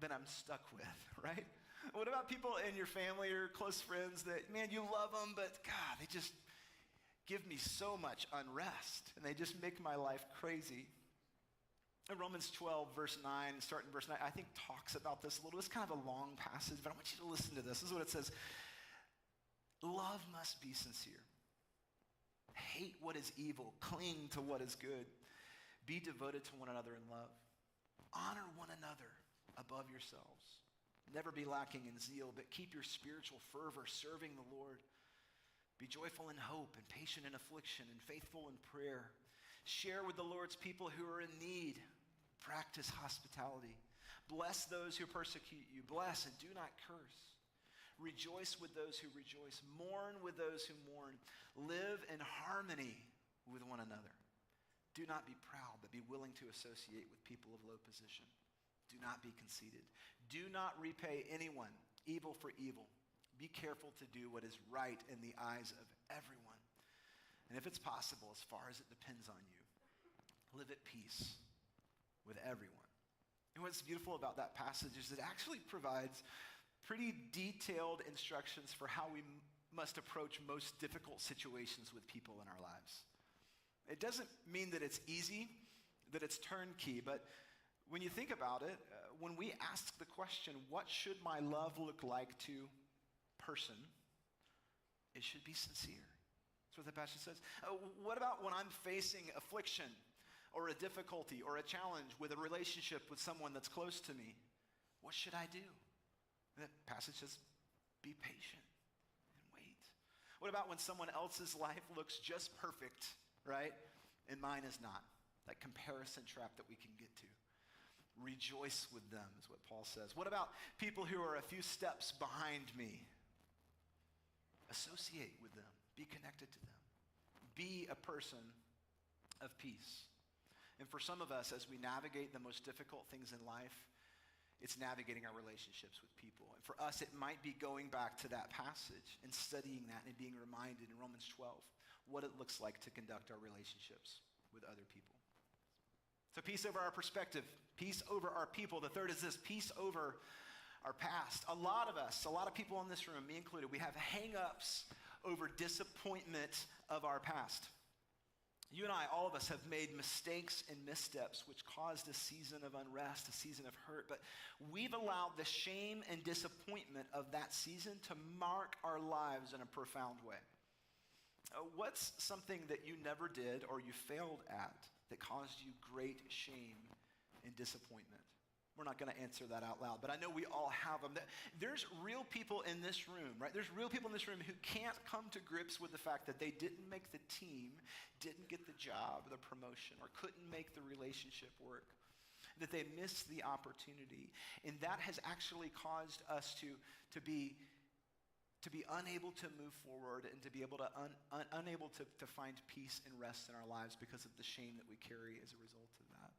that I'm stuck with, right? What about people in your family or close friends that, man, you love them, but God, they just give me so much unrest, and they just make my life crazy. In Romans 12, verse 9, starting verse 9, I think talks about this a little. It's kind of a long passage, but I want you to listen to this. This is what it says. Love must be sincere. Hate what is evil. Cling to what is good. Be devoted to one another in love. Honor one another above yourselves. Never be lacking in zeal, but keep your spiritual fervor serving the Lord. Be joyful in hope and patient in affliction and faithful in prayer. Share with the Lord's people who are in need. Practice hospitality. Bless those who persecute you. Bless and do not curse. Rejoice with those who rejoice. Mourn with those who mourn. Live in harmony with one another. Do not be proud, but be willing to associate with people of low position. Do not be conceited. Do not repay anyone evil for evil. Be careful to do what is right in the eyes of everyone. And if it's possible, as far as it depends on you, live at peace with everyone. And what's beautiful about that passage is it actually provides pretty detailed instructions for how we must approach most difficult situations with people in our lives. It doesn't mean that it's easy, that it's turnkey, but when you think about it, when we ask the question, what should my love look like to person, it should be sincere. That's what the passage says. What about when I'm facing affliction or a difficulty or a challenge with a relationship with someone that's close to me? What should I do? The passage says, Be patient and wait. What about when someone else's life looks just perfect, right? And mine is not. That comparison trap that we can get to. Rejoice with them is what Paul says. What about people who are a few steps behind me? Associate with them. Be connected to them. Be a person of peace. And for some of us, as we navigate the most difficult things in life, it's navigating our relationships with people. And for us, it might be going back to that passage and studying that and being reminded in Romans 12 what it looks like to conduct our relationships with other people. So peace over our perspective, peace over our people. The third is this, peace over our past. A lot of us, a lot of people in this room, me included, we have hang-ups over disappointment of our past. You and I, all of us, have made mistakes and missteps which caused a season of unrest, a season of hurt, but we've allowed the shame and disappointment of that season to mark our lives in a profound way. What's something that you never did or you failed at that caused you great shame and disappointment? We're not going to answer that out loud, but I know we all have them. There's real people in this room, right? There's real people in this room who can't come to grips with the fact that they didn't make the team, didn't get the job, the promotion, or couldn't make the relationship work, that they missed the opportunity. And that has actually caused us to be unable to move forward and to be able to unable to find peace and rest in our lives because of the shame that we carry as a result of that.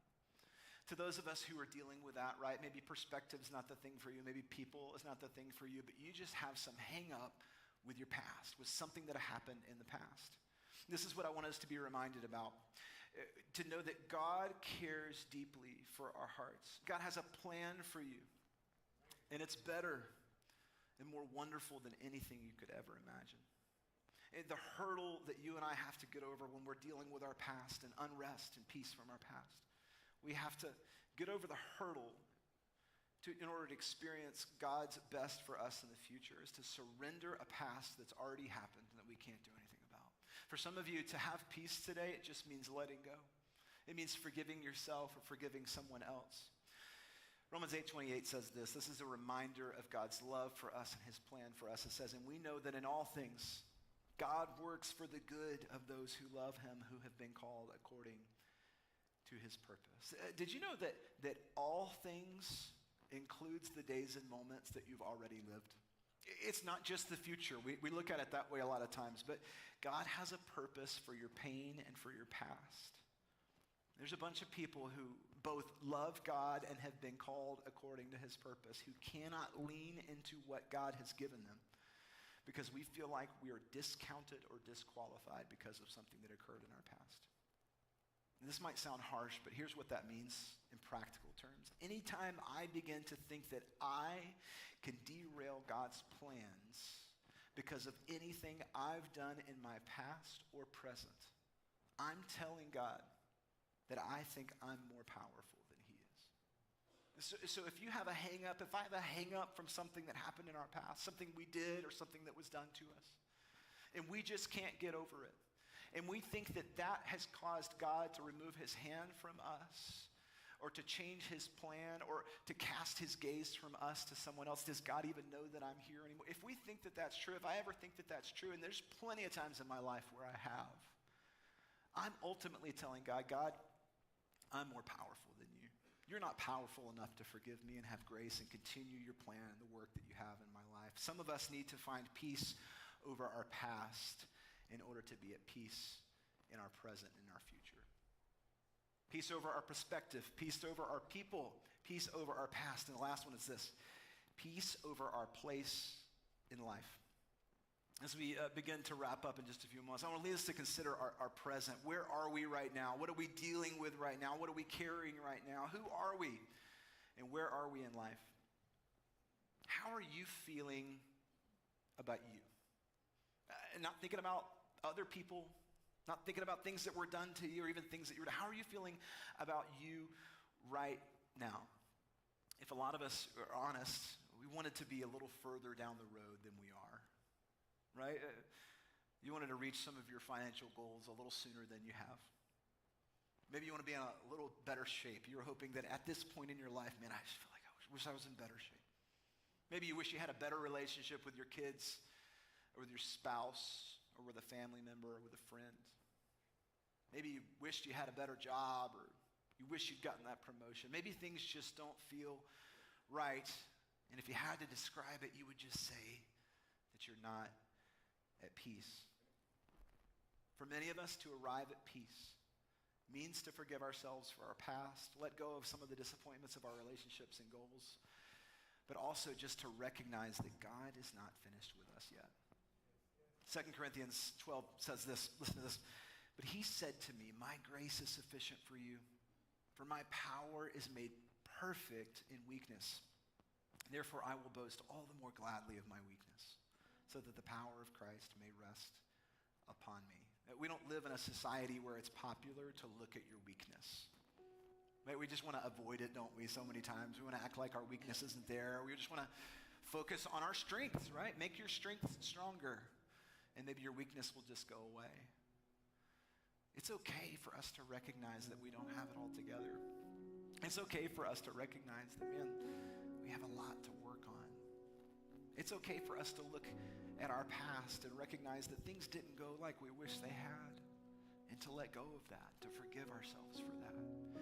To those of us who are dealing with that, right, maybe perspective's not the thing for you, maybe people is not the thing for you, but you just have some hang up with your past, with something that happened in the past. This is what I want us to be reminded about, to know that God cares deeply for our hearts. God has a plan for you, and it's better and more wonderful than anything you could ever imagine. And the hurdle that you and I have to get over when we're dealing with our past and unrest and peace from our past, we have to get over the hurdle in order to experience God's best for us in the future, is to surrender a past that's already happened and that we can't do anything about. For some of you, to have peace today, it just means letting go. It means forgiving yourself or forgiving someone else. Romans 8:28 says this. This is a reminder of God's love for us and his plan for us. It says, and we know that in all things, God works for the good of those who love him, who have been called according to his purpose. Did you know that all things includes the days and moments that you've already lived? It's not just the future. We look at it that way a lot of times, but God has a purpose for your pain and for your past. There's a bunch of people who both love God and have been called according to his purpose, who cannot lean into what God has given them because we feel like we are discounted or disqualified because of something that occurred in our past. And this might sound harsh, but here's what that means in practical terms. Anytime I begin to think that I can derail God's plans because of anything I've done in my past or present, I'm telling God that I think I'm more powerful than he is. So if you have a hang up, if I have a hang up from something that happened in our past, something we did or something that was done to us, and we just can't get over it, and we think that that has caused God to remove his hand from us or to change his plan or to cast his gaze from us to someone else, does God even know that I'm here anymore? If we think that that's true, if I ever think that that's true, and there's plenty of times in my life where I have, I'm ultimately telling God, God, I'm more powerful than you. You're not powerful enough to forgive me and have grace and continue your plan and the work that you have in my life. Some of us need to find peace over our past in order to be at peace in our present and our future. Peace over our perspective, peace over our people, peace over our past. And the last one is this, peace over our place in life. As we begin to wrap up in just a few months, I want to lead us to consider our present. Where are we right now? What are we dealing with right now? What are we carrying right now? Who are we? And where are we in life? How are you feeling about you? Not thinking about other people, not thinking about things that were done to you or even things that you're doing. How are you feeling about you right now? If a lot of us are honest, we wanted to be a little further down the road than we are, right? You wanted to reach some of your financial goals a little sooner than you have. Maybe you want to be in a little better shape. You're hoping that at this point in your life, man, I just feel like I wish I was in better shape. Maybe you wish you had a better relationship with your kids or with your spouse or with a family member or with a friend. Maybe you wished you had a better job or you wish you'd gotten that promotion. Maybe things just don't feel right. And if you had to describe it, you would just say that you're not at peace. For many of us, to arrive at peace means to forgive ourselves for our past, let go of some of the disappointments of our relationships and goals, but also just to recognize that God is not finished with us yet. 2 Corinthians 12 says this, listen to this. But he said to me, my grace is sufficient for you, for my power is made perfect in weakness. Therefore, I will boast all the more gladly of my weakness, so that the power of Christ may rest upon me. We don't live in a society where it's popular to look at your weakness. Right? We just want to avoid it, don't we, so many times? We want to act like our weakness isn't there. We just want to focus on our strengths, right? Make your strengths stronger, and maybe your weakness will just go away. It's okay for us to recognize that we don't have it all together. It's okay for us to recognize that, man, we have a lot to work on. It's okay for us to look at our past and recognize that things didn't go like we wish they had, and to let go of that, to forgive ourselves for that.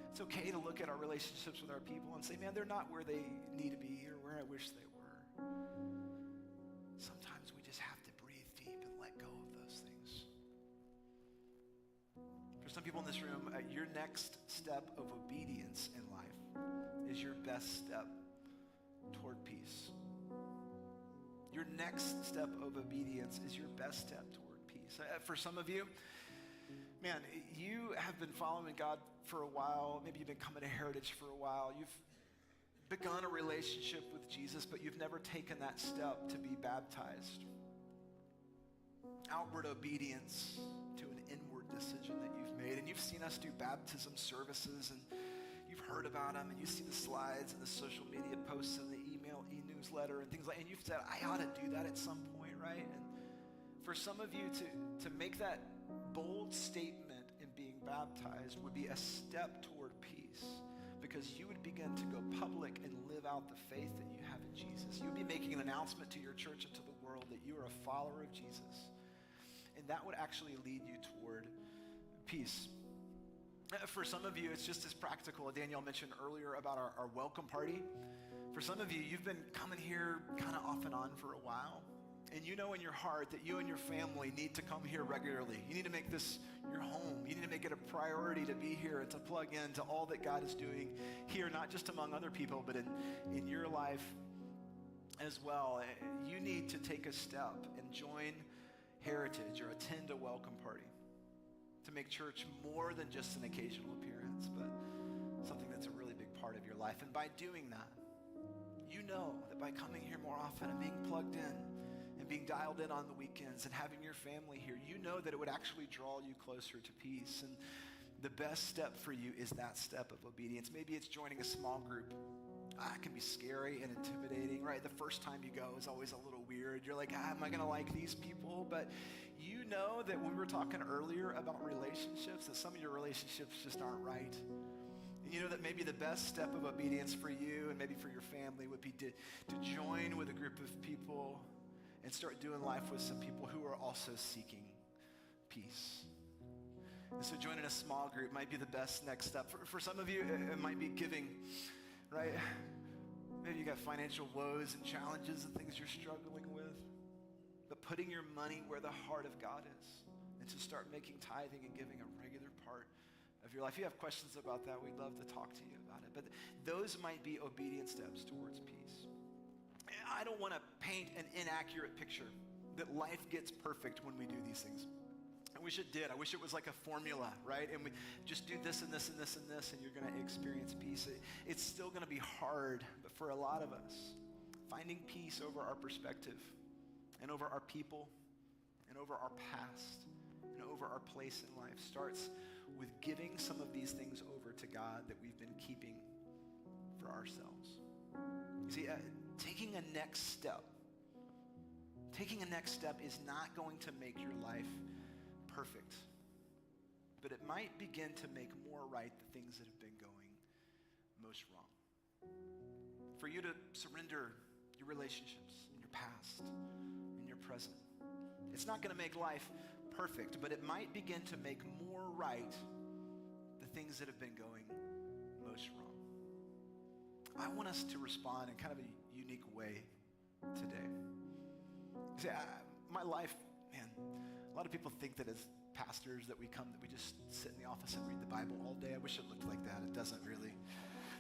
It's okay to look at our relationships with our people and say, man, they're not where they need to be or where I wish they were. Sometimes we just have to breathe deep and let go of those things. For some people in this room, your next step of obedience in life is your best step toward peace. Your next step of obedience is your best step toward peace. For some of you, man, you have been following God for a while. Maybe you've been coming to Heritage for a while. You've begun a relationship with Jesus, but you've never taken that step to be baptized. Outward obedience to an inward decision that you've made. And you've seen us do baptism services, and you've heard about them, and you see the slides and the social media posts and the email, e-newsletter and things like that. And you've said, I ought to do that at some point, right? And for some of you to make that bold statement in being baptized would be a step toward peace, because you would begin to go public and live out the faith that you have in Jesus. You would be making an announcement to your church and to the world that you are a follower of Jesus. And that would actually lead you toward peace. For some of you, it's just as practical. Danielle mentioned earlier about our welcome party. For some of you, you've been coming here kind of off and on for a while. And you know in your heart that you and your family need to come here regularly. You need to make this your home. You need to make it a priority to be here and to plug in to all that God is doing here, not just among other people, but in your life as well. You need to take a step and join Heritage or attend a welcome party to make church more than just an occasional appearance, but something that's a really big part of your life. And by doing that, you know that by coming here more often and being plugged in and being dialed in on the weekends and having your family here, you know that it would actually draw you closer to peace. And the best step for you is that step of obedience. Maybe it's joining a small group. It can be scary and intimidating, right? The first time you go is always a little weird. You're like, am I going to like these people? But you know that when we were talking earlier about relationships, that some of your relationships just aren't right. And you know that maybe the best step of obedience for you and maybe for your family would be to join with a group of people and start doing life with some people who are also seeking peace. And so joining a small group might be the best next step. For some of you, it might be giving, right? Maybe you got financial woes and challenges and things you're struggling with. But putting your money where the heart of God is, and to start making tithing and giving a regular part of your life. If you have questions about that, we'd love to talk to you about it. But those might be obedient steps towards peace. I don't want to paint an inaccurate picture that life gets perfect when we do these things. I wish it did. I wish it was like a formula, right? And we just do this and this and this and this, and you're going to experience peace. It's still going to be hard, but for a lot of us, finding peace over our perspective and over our people and over our past and over our place in life starts with giving some of these things over to God that we've been keeping for ourselves. You see, taking a next step is not going to make your life perfect, but it might begin to make more right the things that have been going most wrong. For you to surrender your relationships, in your past, in your present. It's not going to make life perfect, but it might begin to make more right the things that have been going most wrong. I want us to respond in kind of a unique way today. See, my life, man, a lot of people think that as pastors that we just sit in the office and read the Bible all day. I wish it looked like that. It doesn't really.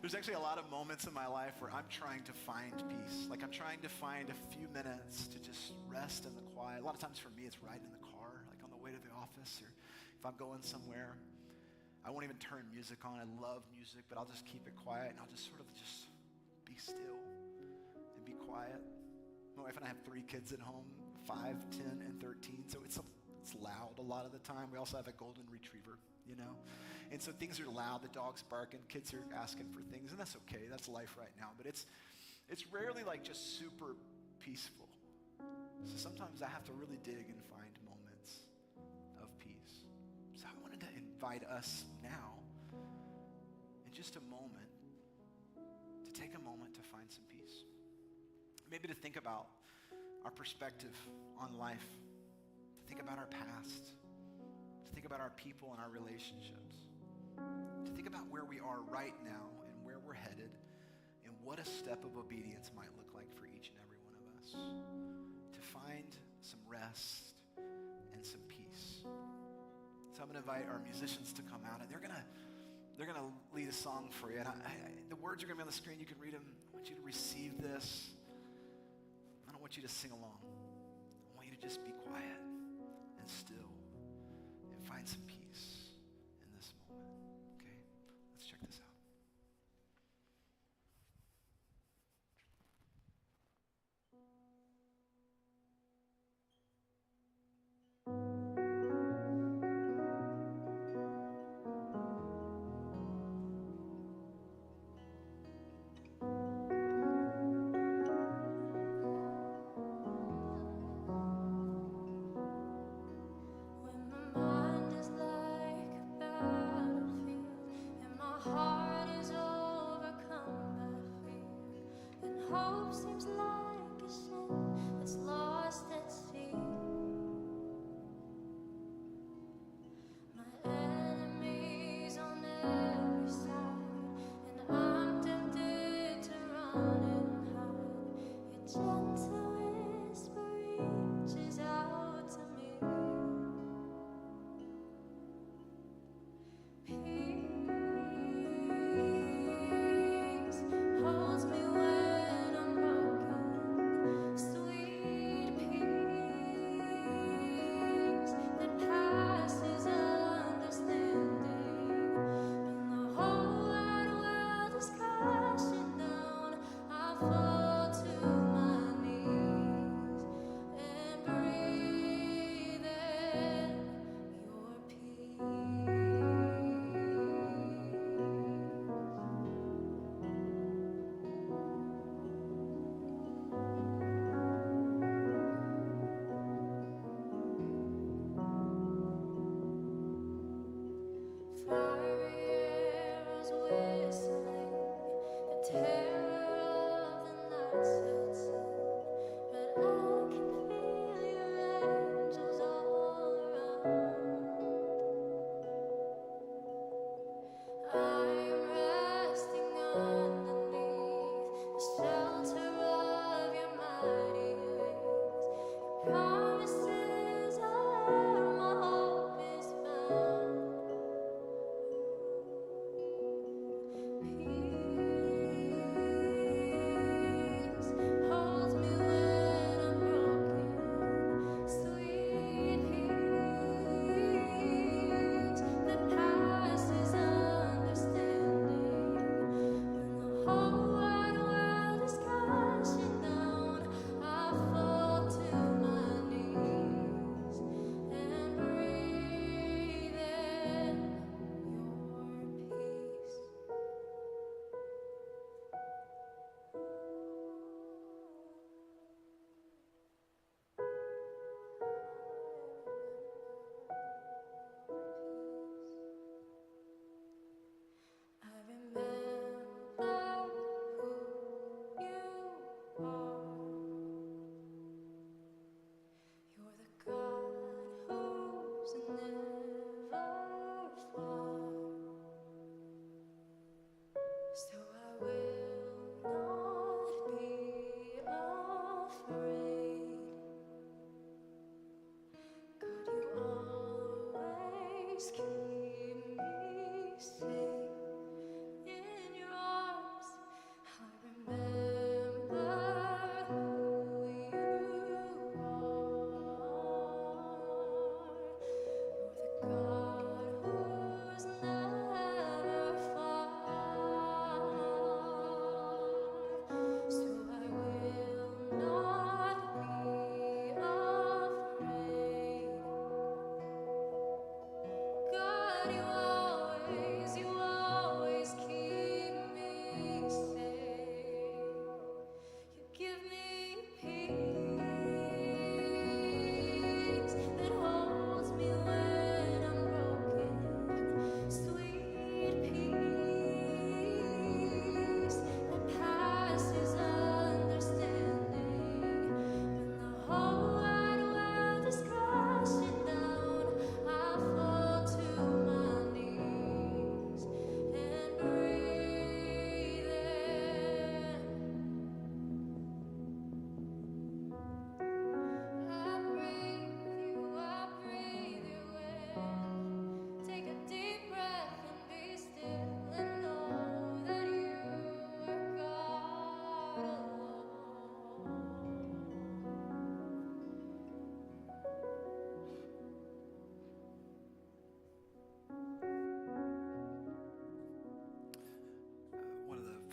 There's actually a lot of moments in my life where I'm trying to find peace. Like I'm trying to find a few minutes to just rest in the quiet. A lot of times for me, it's riding in the car, like on the way to the office, or if I'm going somewhere. I won't even turn music on. I love music, but I'll just keep it quiet, and I'll just sort of just be still and be quiet. My wife and I have 3 kids at home, 5, 10, and 13, so it's loud a lot of the time. We also have a golden retriever, you know? And so things are loud, the dog's barking, kids are asking for things, and that's okay, that's life right now. But it's rarely like just super peaceful. So sometimes I have to really dig and find moments of peace. So I wanted to invite us now, in just a moment, to take a moment to find some peace. Maybe to think about our perspective on life, to think about our past, to think about our people and our relationships, to think about where we are right now and where we're headed and what a step of obedience might look like for each and every one of us, to find some rest and some peace. So I'm going to invite our musicians to come out, and they're going to lead a song for you. And the words are going to be on the screen. You can read them. I want you to receive this. I don't want you to sing along. I want you to just be quiet and still and find some peace in this moment. Okay? Let's check this out. When my mind is like a battlefield and my heart is overcome by fear, and hope seems like a ship that's lost at sea. My enemies on every side, and I'm tempted to run and hide. Your gentle whisper reaches out to me. Peace holds me when I'm broken.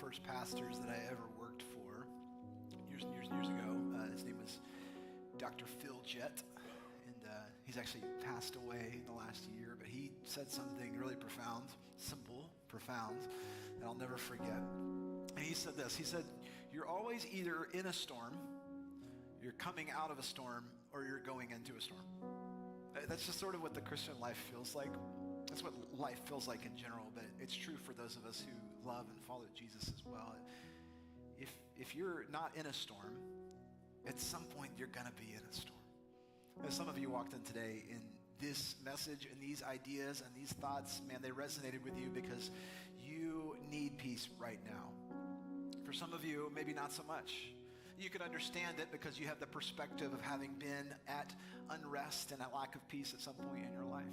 first pastors that I ever worked for years and years and years ago. His name was Dr. Phil Jett, and he's actually passed away in the last year, but he said something really profound, simple, profound, that I'll never forget. And he said this, he said, you're always either in a storm, you're coming out of a storm, or you're going into a storm. That's just sort of what the Christian life feels like. That's what life feels like in general, but it's true for those of us who love and follow Jesus as well. If you're not in a storm, at some point you're gonna be in a storm. Now, some of you walked in today in this message and these ideas and these thoughts, man, they resonated with you because you need peace right now. For some of you, maybe not so much. You can understand it because you have the perspective of having been at unrest and at lack of peace at some point in your life.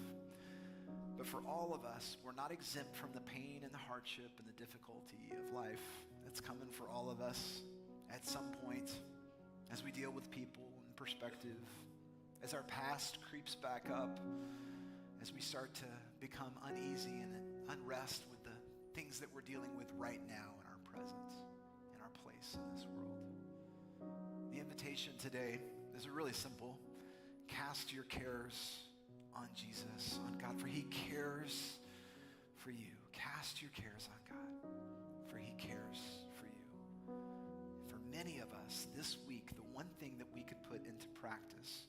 But for all of us, we're not exempt from the pain and the hardship and the difficulty of life that's coming for all of us at some point as we deal with people and perspective, as our past creeps back up, as we start to become uneasy and unrest with the things that we're dealing with right now in our presence, in our place in this world. The invitation today is really simple. Cast your cares on Jesus, on God, for he cares for you. Cast your cares on God, for he cares for you. For many of us this week, the one thing that we could put into practice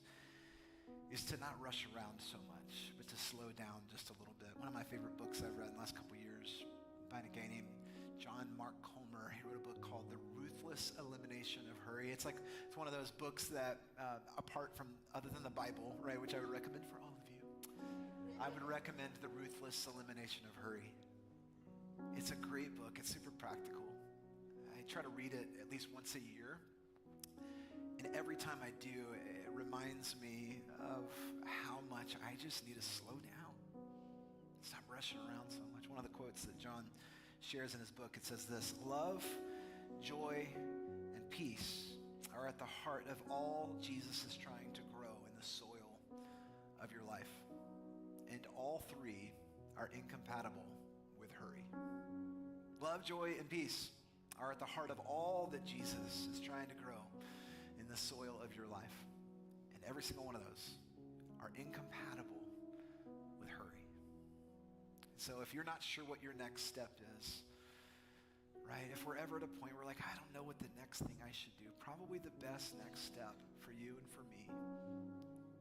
is to not rush around so much, but to slow down just a little bit. One of my favorite books I've read in the last couple of years by a guy named John Mark Comer. He wrote a book called The Ruthless Elimination of Hurry. It's one of those books that, apart from, other than the Bible, right, which I would recommend for all of you, I would recommend The Ruthless Elimination of Hurry. It's a great book. It's super practical. I try to read it at least once a year. And every time I do, it reminds me of how much I just need to slow down. Stop rushing around so much. One of the quotes that John shares in his book, it says this: love, joy, and peace are at the heart of all Jesus is trying to grow in the soil of your life. And all three are incompatible with hurry. Love, joy, and peace are at the heart of all that Jesus is trying to grow in the soil of your life. And every single one of those are incompatible with hurry. So if you're not sure what your next step is, right? If we're ever at a point where I don't know what the next thing I should do, probably the best next step for you and for me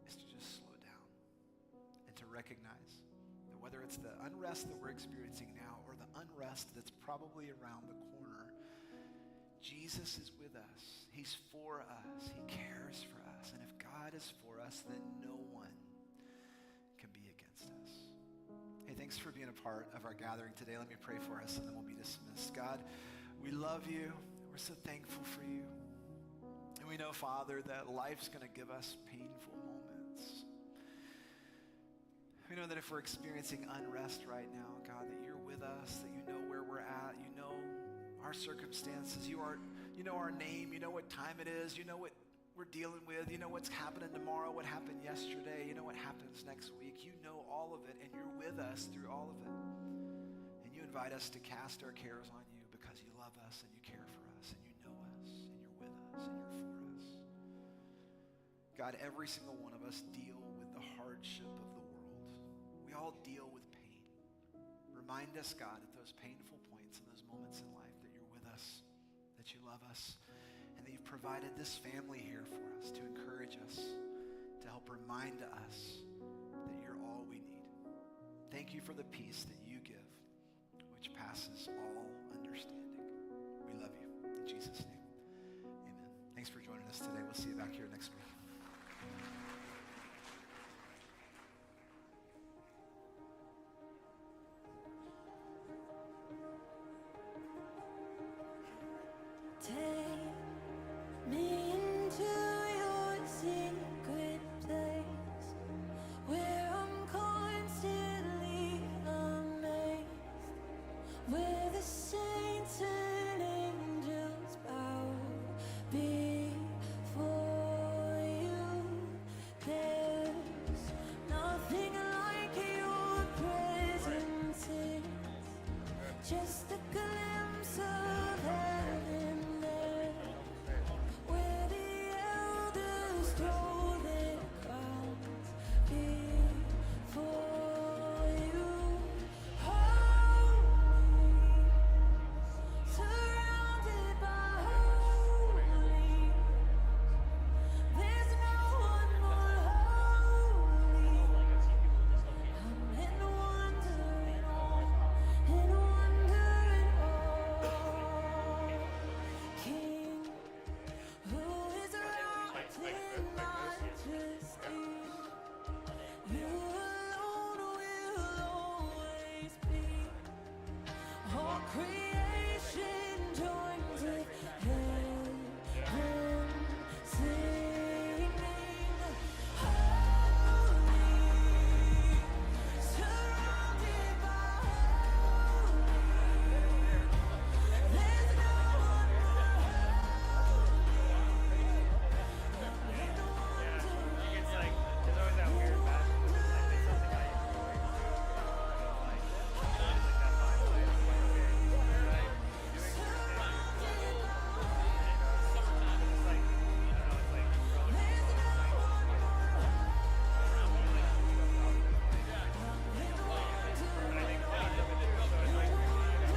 is to just slow down and to recognize that whether it's the unrest that we're experiencing now or the unrest that's probably around the corner, Jesus is with us. He's for us. He cares for us. And if God is for us, then no one can be against us. Hey, thanks for being a part of our gathering today. Let me pray for us and then we'll be dismissed. God, we love you. We're so thankful for you. And we know, Father, that life's going to give us painful moments. We We know that if we're experiencing unrest right now, God, that you're with us, that you know where we're at, you know our circumstances, you know our name, you know what time it is, you know what we're dealing with, you know what's happening tomorrow, what happened yesterday, you know what happens next week. You know all of it, and you're with us through all of it. And you invite us to cast our cares on you because you love us and you care for us and you know us and you're with us and you're for us. God, every single one of us deal with the hardship of the world. We all deal with pain. Remind us, God, at those painful points and those moments in life that you're with us, that you love us, and that you've provided this family here for us to encourage us, to help remind us that you're all we need. Thank you for the peace that you give, which passes all understanding. We love you. In Jesus' name, amen. Thanks for joining us today. We'll see you back here next week. Take me into your secret place, where I'm constantly amazed, where the saints and angels bow before you. There's nothing like your presence is, just a glimpse of heaven. Where the elders throw their crowns before you, holy, surrounded by holy. There's no one more holy. I'm in wonder in awe, King, who is wrapped in majesty, you alone will always be. All creation joins with heaven singing, holy, surrounded by holy. There's no one more holy. It's like, there's always that weird match. Like, there's something that you like, like, that vibe, like, okay, like, doing your thing. And, it's like, I don't know, it's like,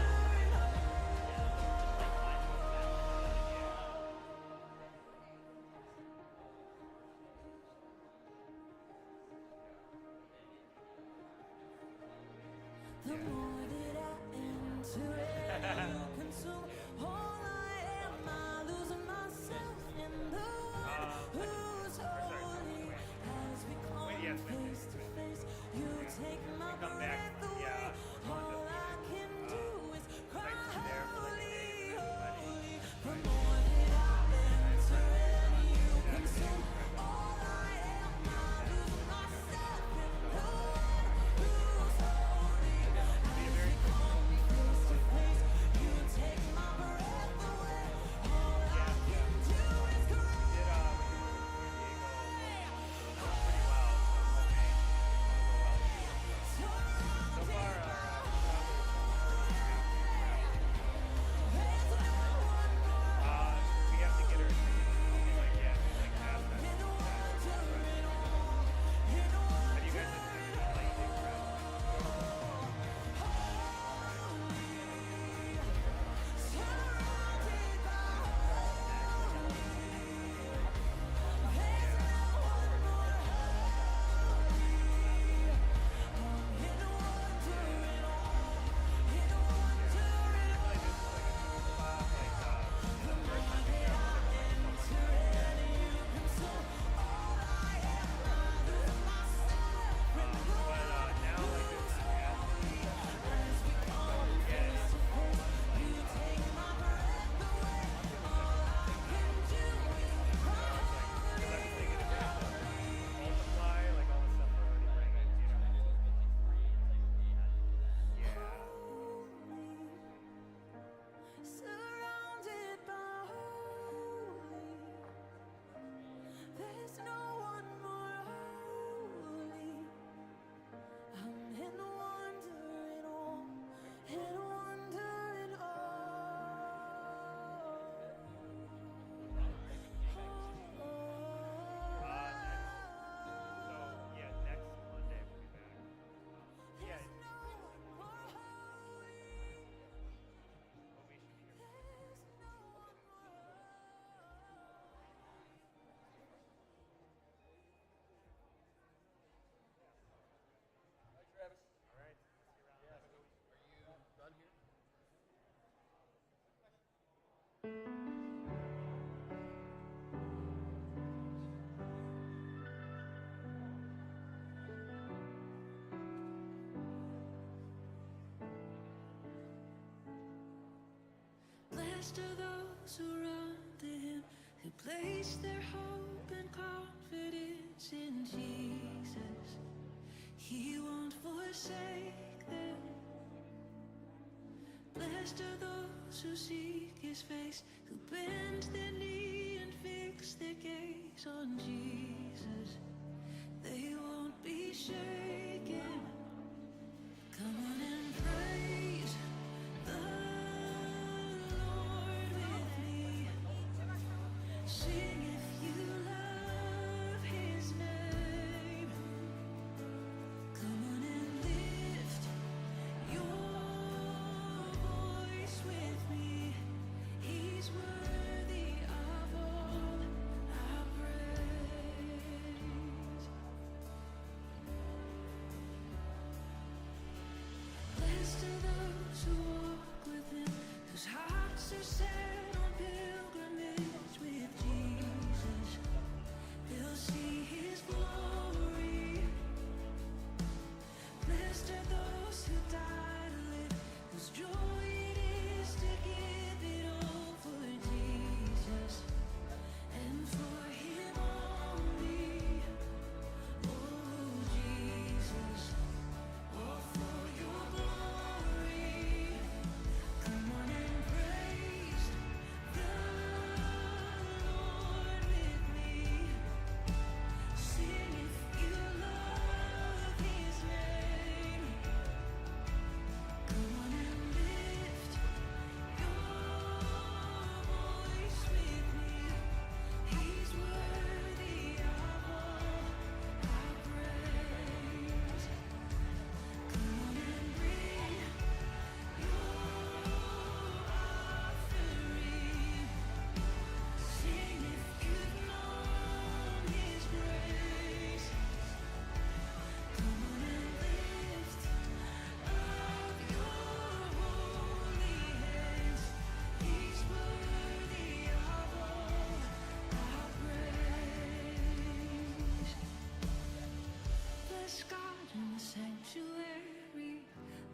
The more that I enter in, you consume all I am. I lose myself in the one who's holy. As we come face to face, you take my breath away. All I can do is cry, holy, holy. The more that I enter in, you consume all I am. I lose myself in the one who's holy. As we come face to face, you take my breath away. All I can do is cry. pretty well, so I'm hoping it'll go well. Surrounded Blessed are those who run to him, who place their hope and confidence in Jesus. He won't forsake them. Blessed are those who seek his face, who bend their knee and fix their gaze on Jesus. They won't be shaken. Come on and praise the Lord with me. Sing if you love his name. Come on and lift your voice with me. He's worthy of all our praise. Blessed are those who walk with him, whose hearts are set on pilgrimage with Jesus. They'll see his glory. Blessed are those who die to live, whose joy it is to give it all for Jesus and for him only. Oh, Jesus, all for your glory. Come on and praise the Lord with me. Sing if you love his name. Come on and lift your voice with me. He's worthy of all our praise. Come on and bring your offering. Sing if you've known his grace. Come on and lift up your holy hands. He's worthy of all our praise. Bless God in the sanctuary.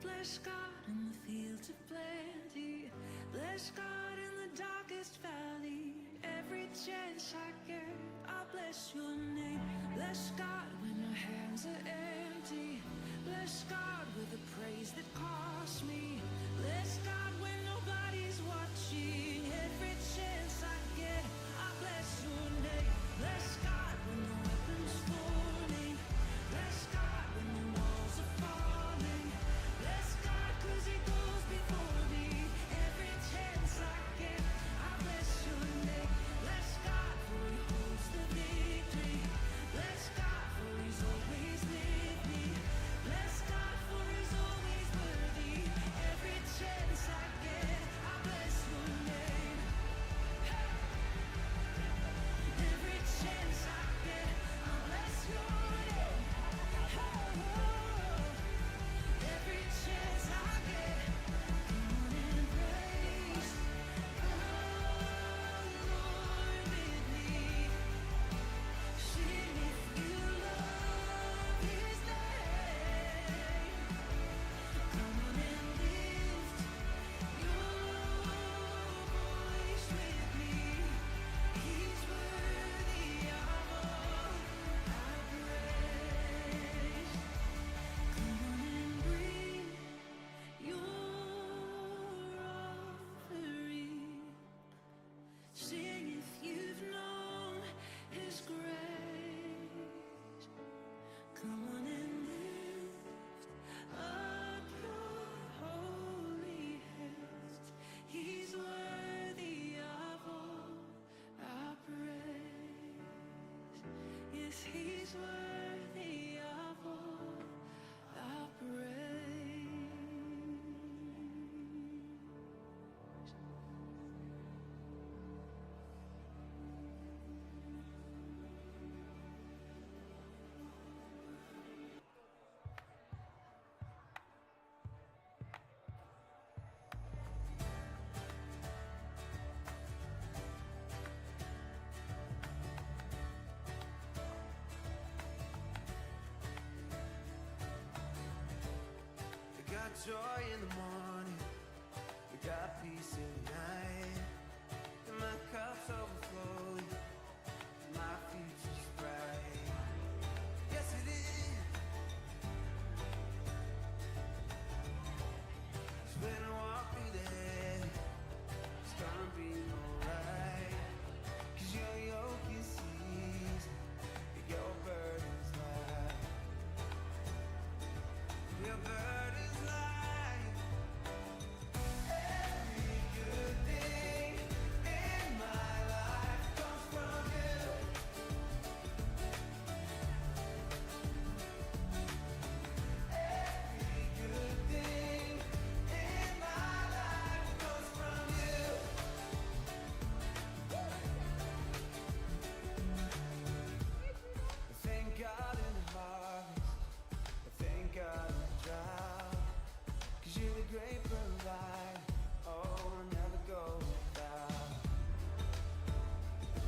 Bless God in the fields of plenty. Bless God in the darkest valley. Every chance I get, I'll bless your name. Bless God when my hands are empty. Bless God with a praise that costs me. Bless God when nobody's watching. Every chance I get, I'll bless your name. Bless God when the weapon's forming. Bless God when the walls are falling. Bless God 'cause he goes before me. Every chance I get, I bless your name. Bless God for he holds the victory. Bless God for he's always with me. Bless God for he's always worthy. Every chance I get, I bless your name. Every chance I get, I bless your name. Every chance I get, come on and praise the Lord with me. Sing if you love his name. Come on and lift your voice with me. He's worthy of all our praise. Come on and bring your offering. Sing if you've known his grace. Come on and lift up your holy hands. He's worthy of all our praise. Yes, he's worthy of all our praise. We got joy in the morning, we got peace in the night. my cup's overflowing, my future's bright. Yes, it is. 'Cause when I walk through there, it's gonna be alright. 'Cause your yoke is easy, your burden's light. Your burden's light. Every good thing in my life comes from you. Every good thing in my life comes from you. Thank God in the harvest, thank God in the drought. 'Cause you're the great provider, oh, I'll never go without.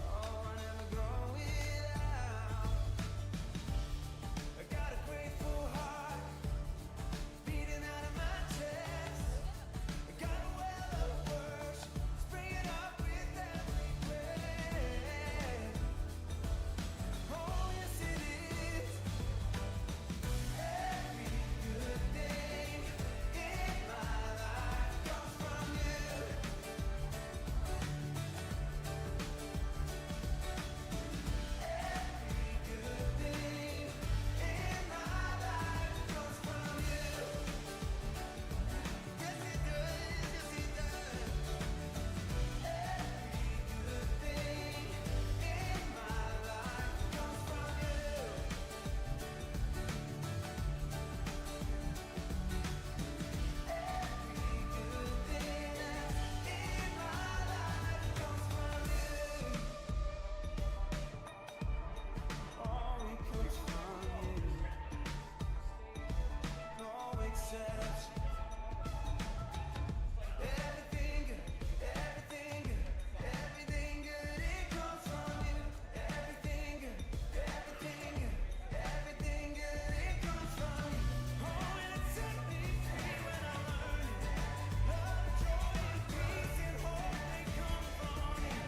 Oh, I'll never go without. I got a grateful heart beating out of my chest. I got a well of worship springing up with every breath. Oh, yes it is. Every good thing in my life comes from you. Every good thing in my life comes from you. Yes it does, yes it does. Every good thing in my life comes from you. Every good thing in my life comes from you. Oh, it comes from you. No exception. Everything good, everything good, everything good, it comes from you. Everything good, everything good, everything good, it comes from you. Oh, and it set me free when I learned it. Love, joy, and peace and hope, they come from you.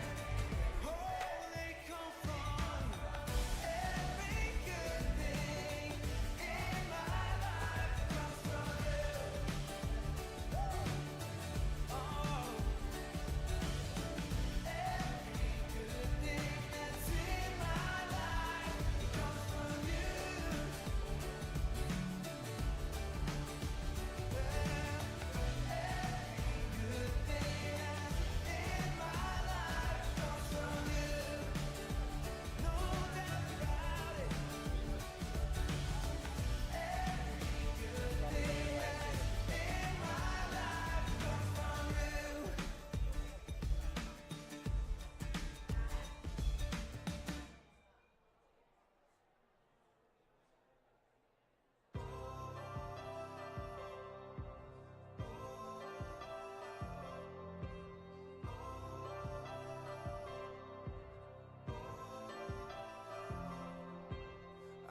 Oh, they come from you. Every good thing in my life comes from you. Oh, every good thing that's in my life comes from you. Every good thing that's in my life comes from you. No doubt about it. Every good thing that's in my life comes from you.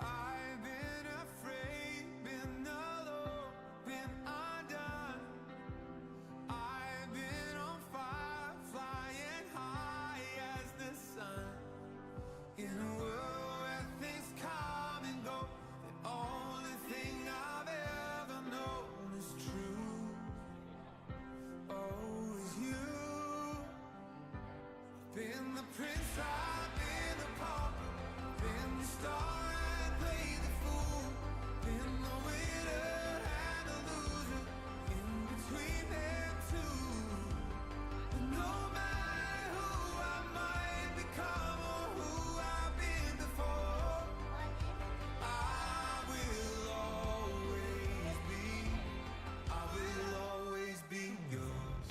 I've been afraid, been alone, been undone. I've been on fire, flying high as the sun. In a world where things come and go, the only thing I've ever known is true. Oh, is you. Been the prince, I've been the pauper, been the star and played the fool, been the winner and the loser, in between them two. And no matter who I might become or who I've been before, I will always be yours. Always be yours.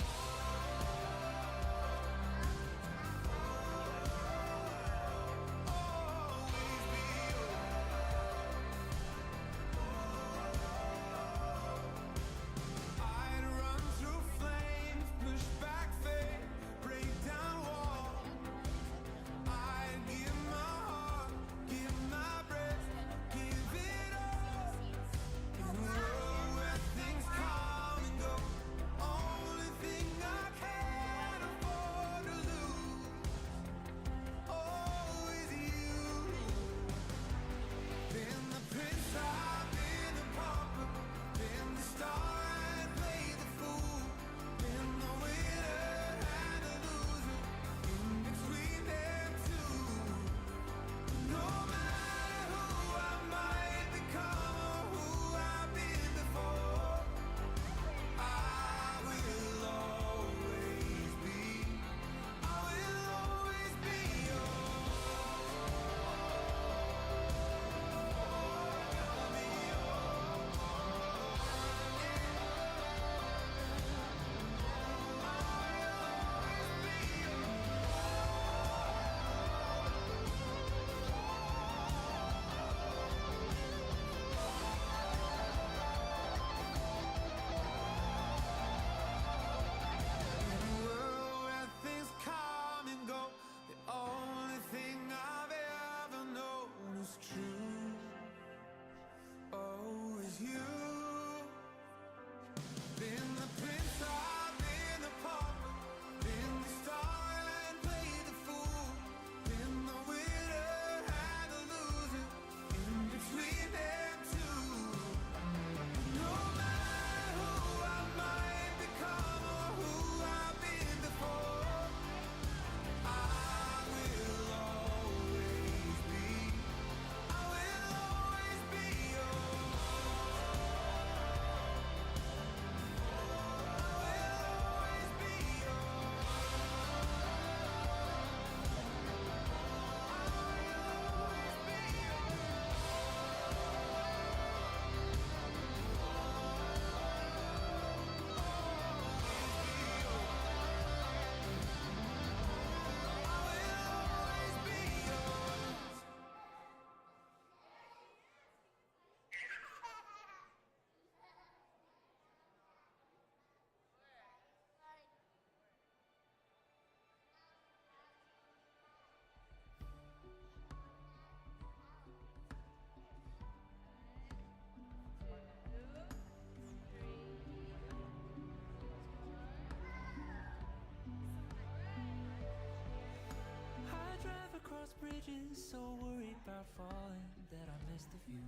bridges, so worried about falling that I missed the view.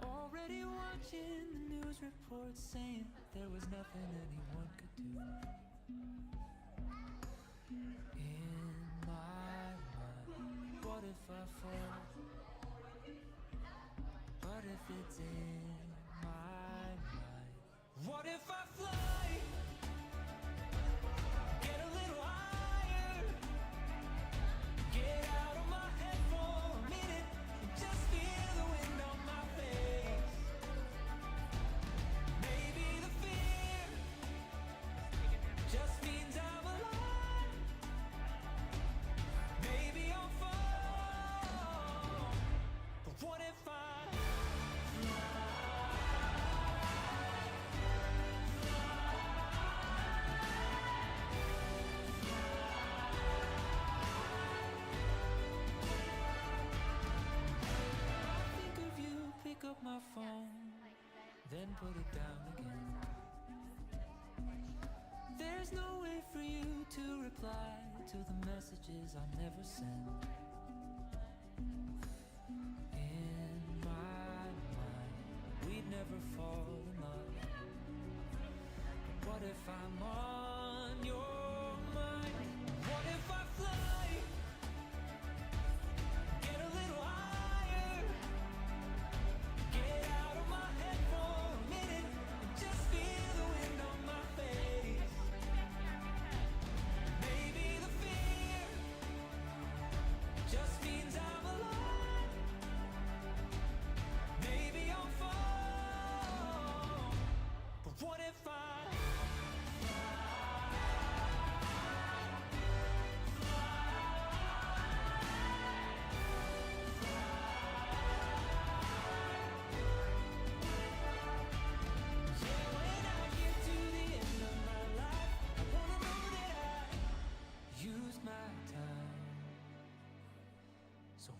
Already watching the news reports saying there was nothing anyone could do. In my mind, what if I fall? What if it's in my mind? What if I fly? Get a little higher. Get out of my head for a minute and just feel the wind on my face. Maybe the fear just means I'm alive. Maybe I'll fall. But what if I pick up my phone, then put it down again? There's no way for you to reply to the messages I never send. In my mind, we'd never fall in love. But what if I'm on your mind? What if I fly? Get a little higher. Get out of my head for a minute and just feel the wind on my face. Maybe the fear just means I'm alive. Maybe I'll fall. But what if I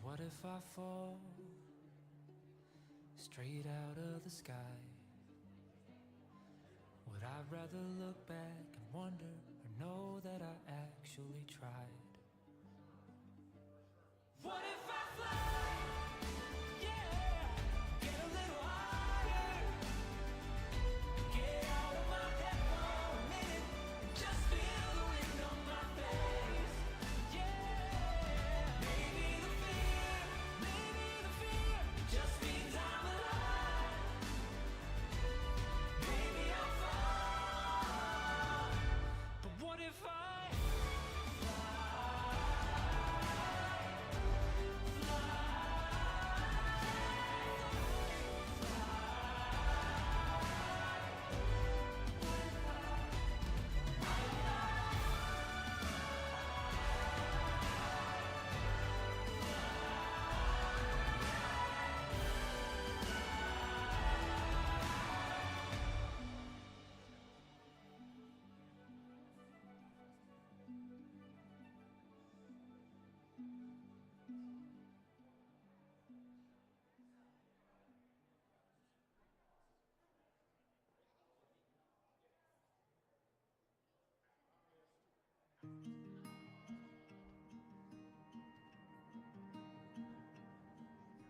what if I fall straight out of the sky? Would I rather look back and wonder or know that I actually tried? What if I fly? Yeah, get a little higher. Get out of my head for a minute and just feel the wind on my face. Yeah, maybe the fear just means I'm alive. Maybe I'll fall. But what if I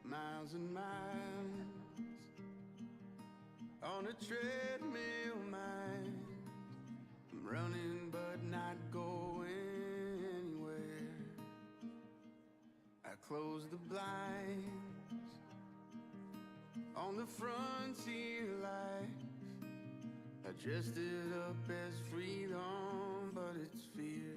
miles and miles on a treadmill, mind. I'm running but not going anywhere. I close the blinds on the frontier life. I dressed it up as freedom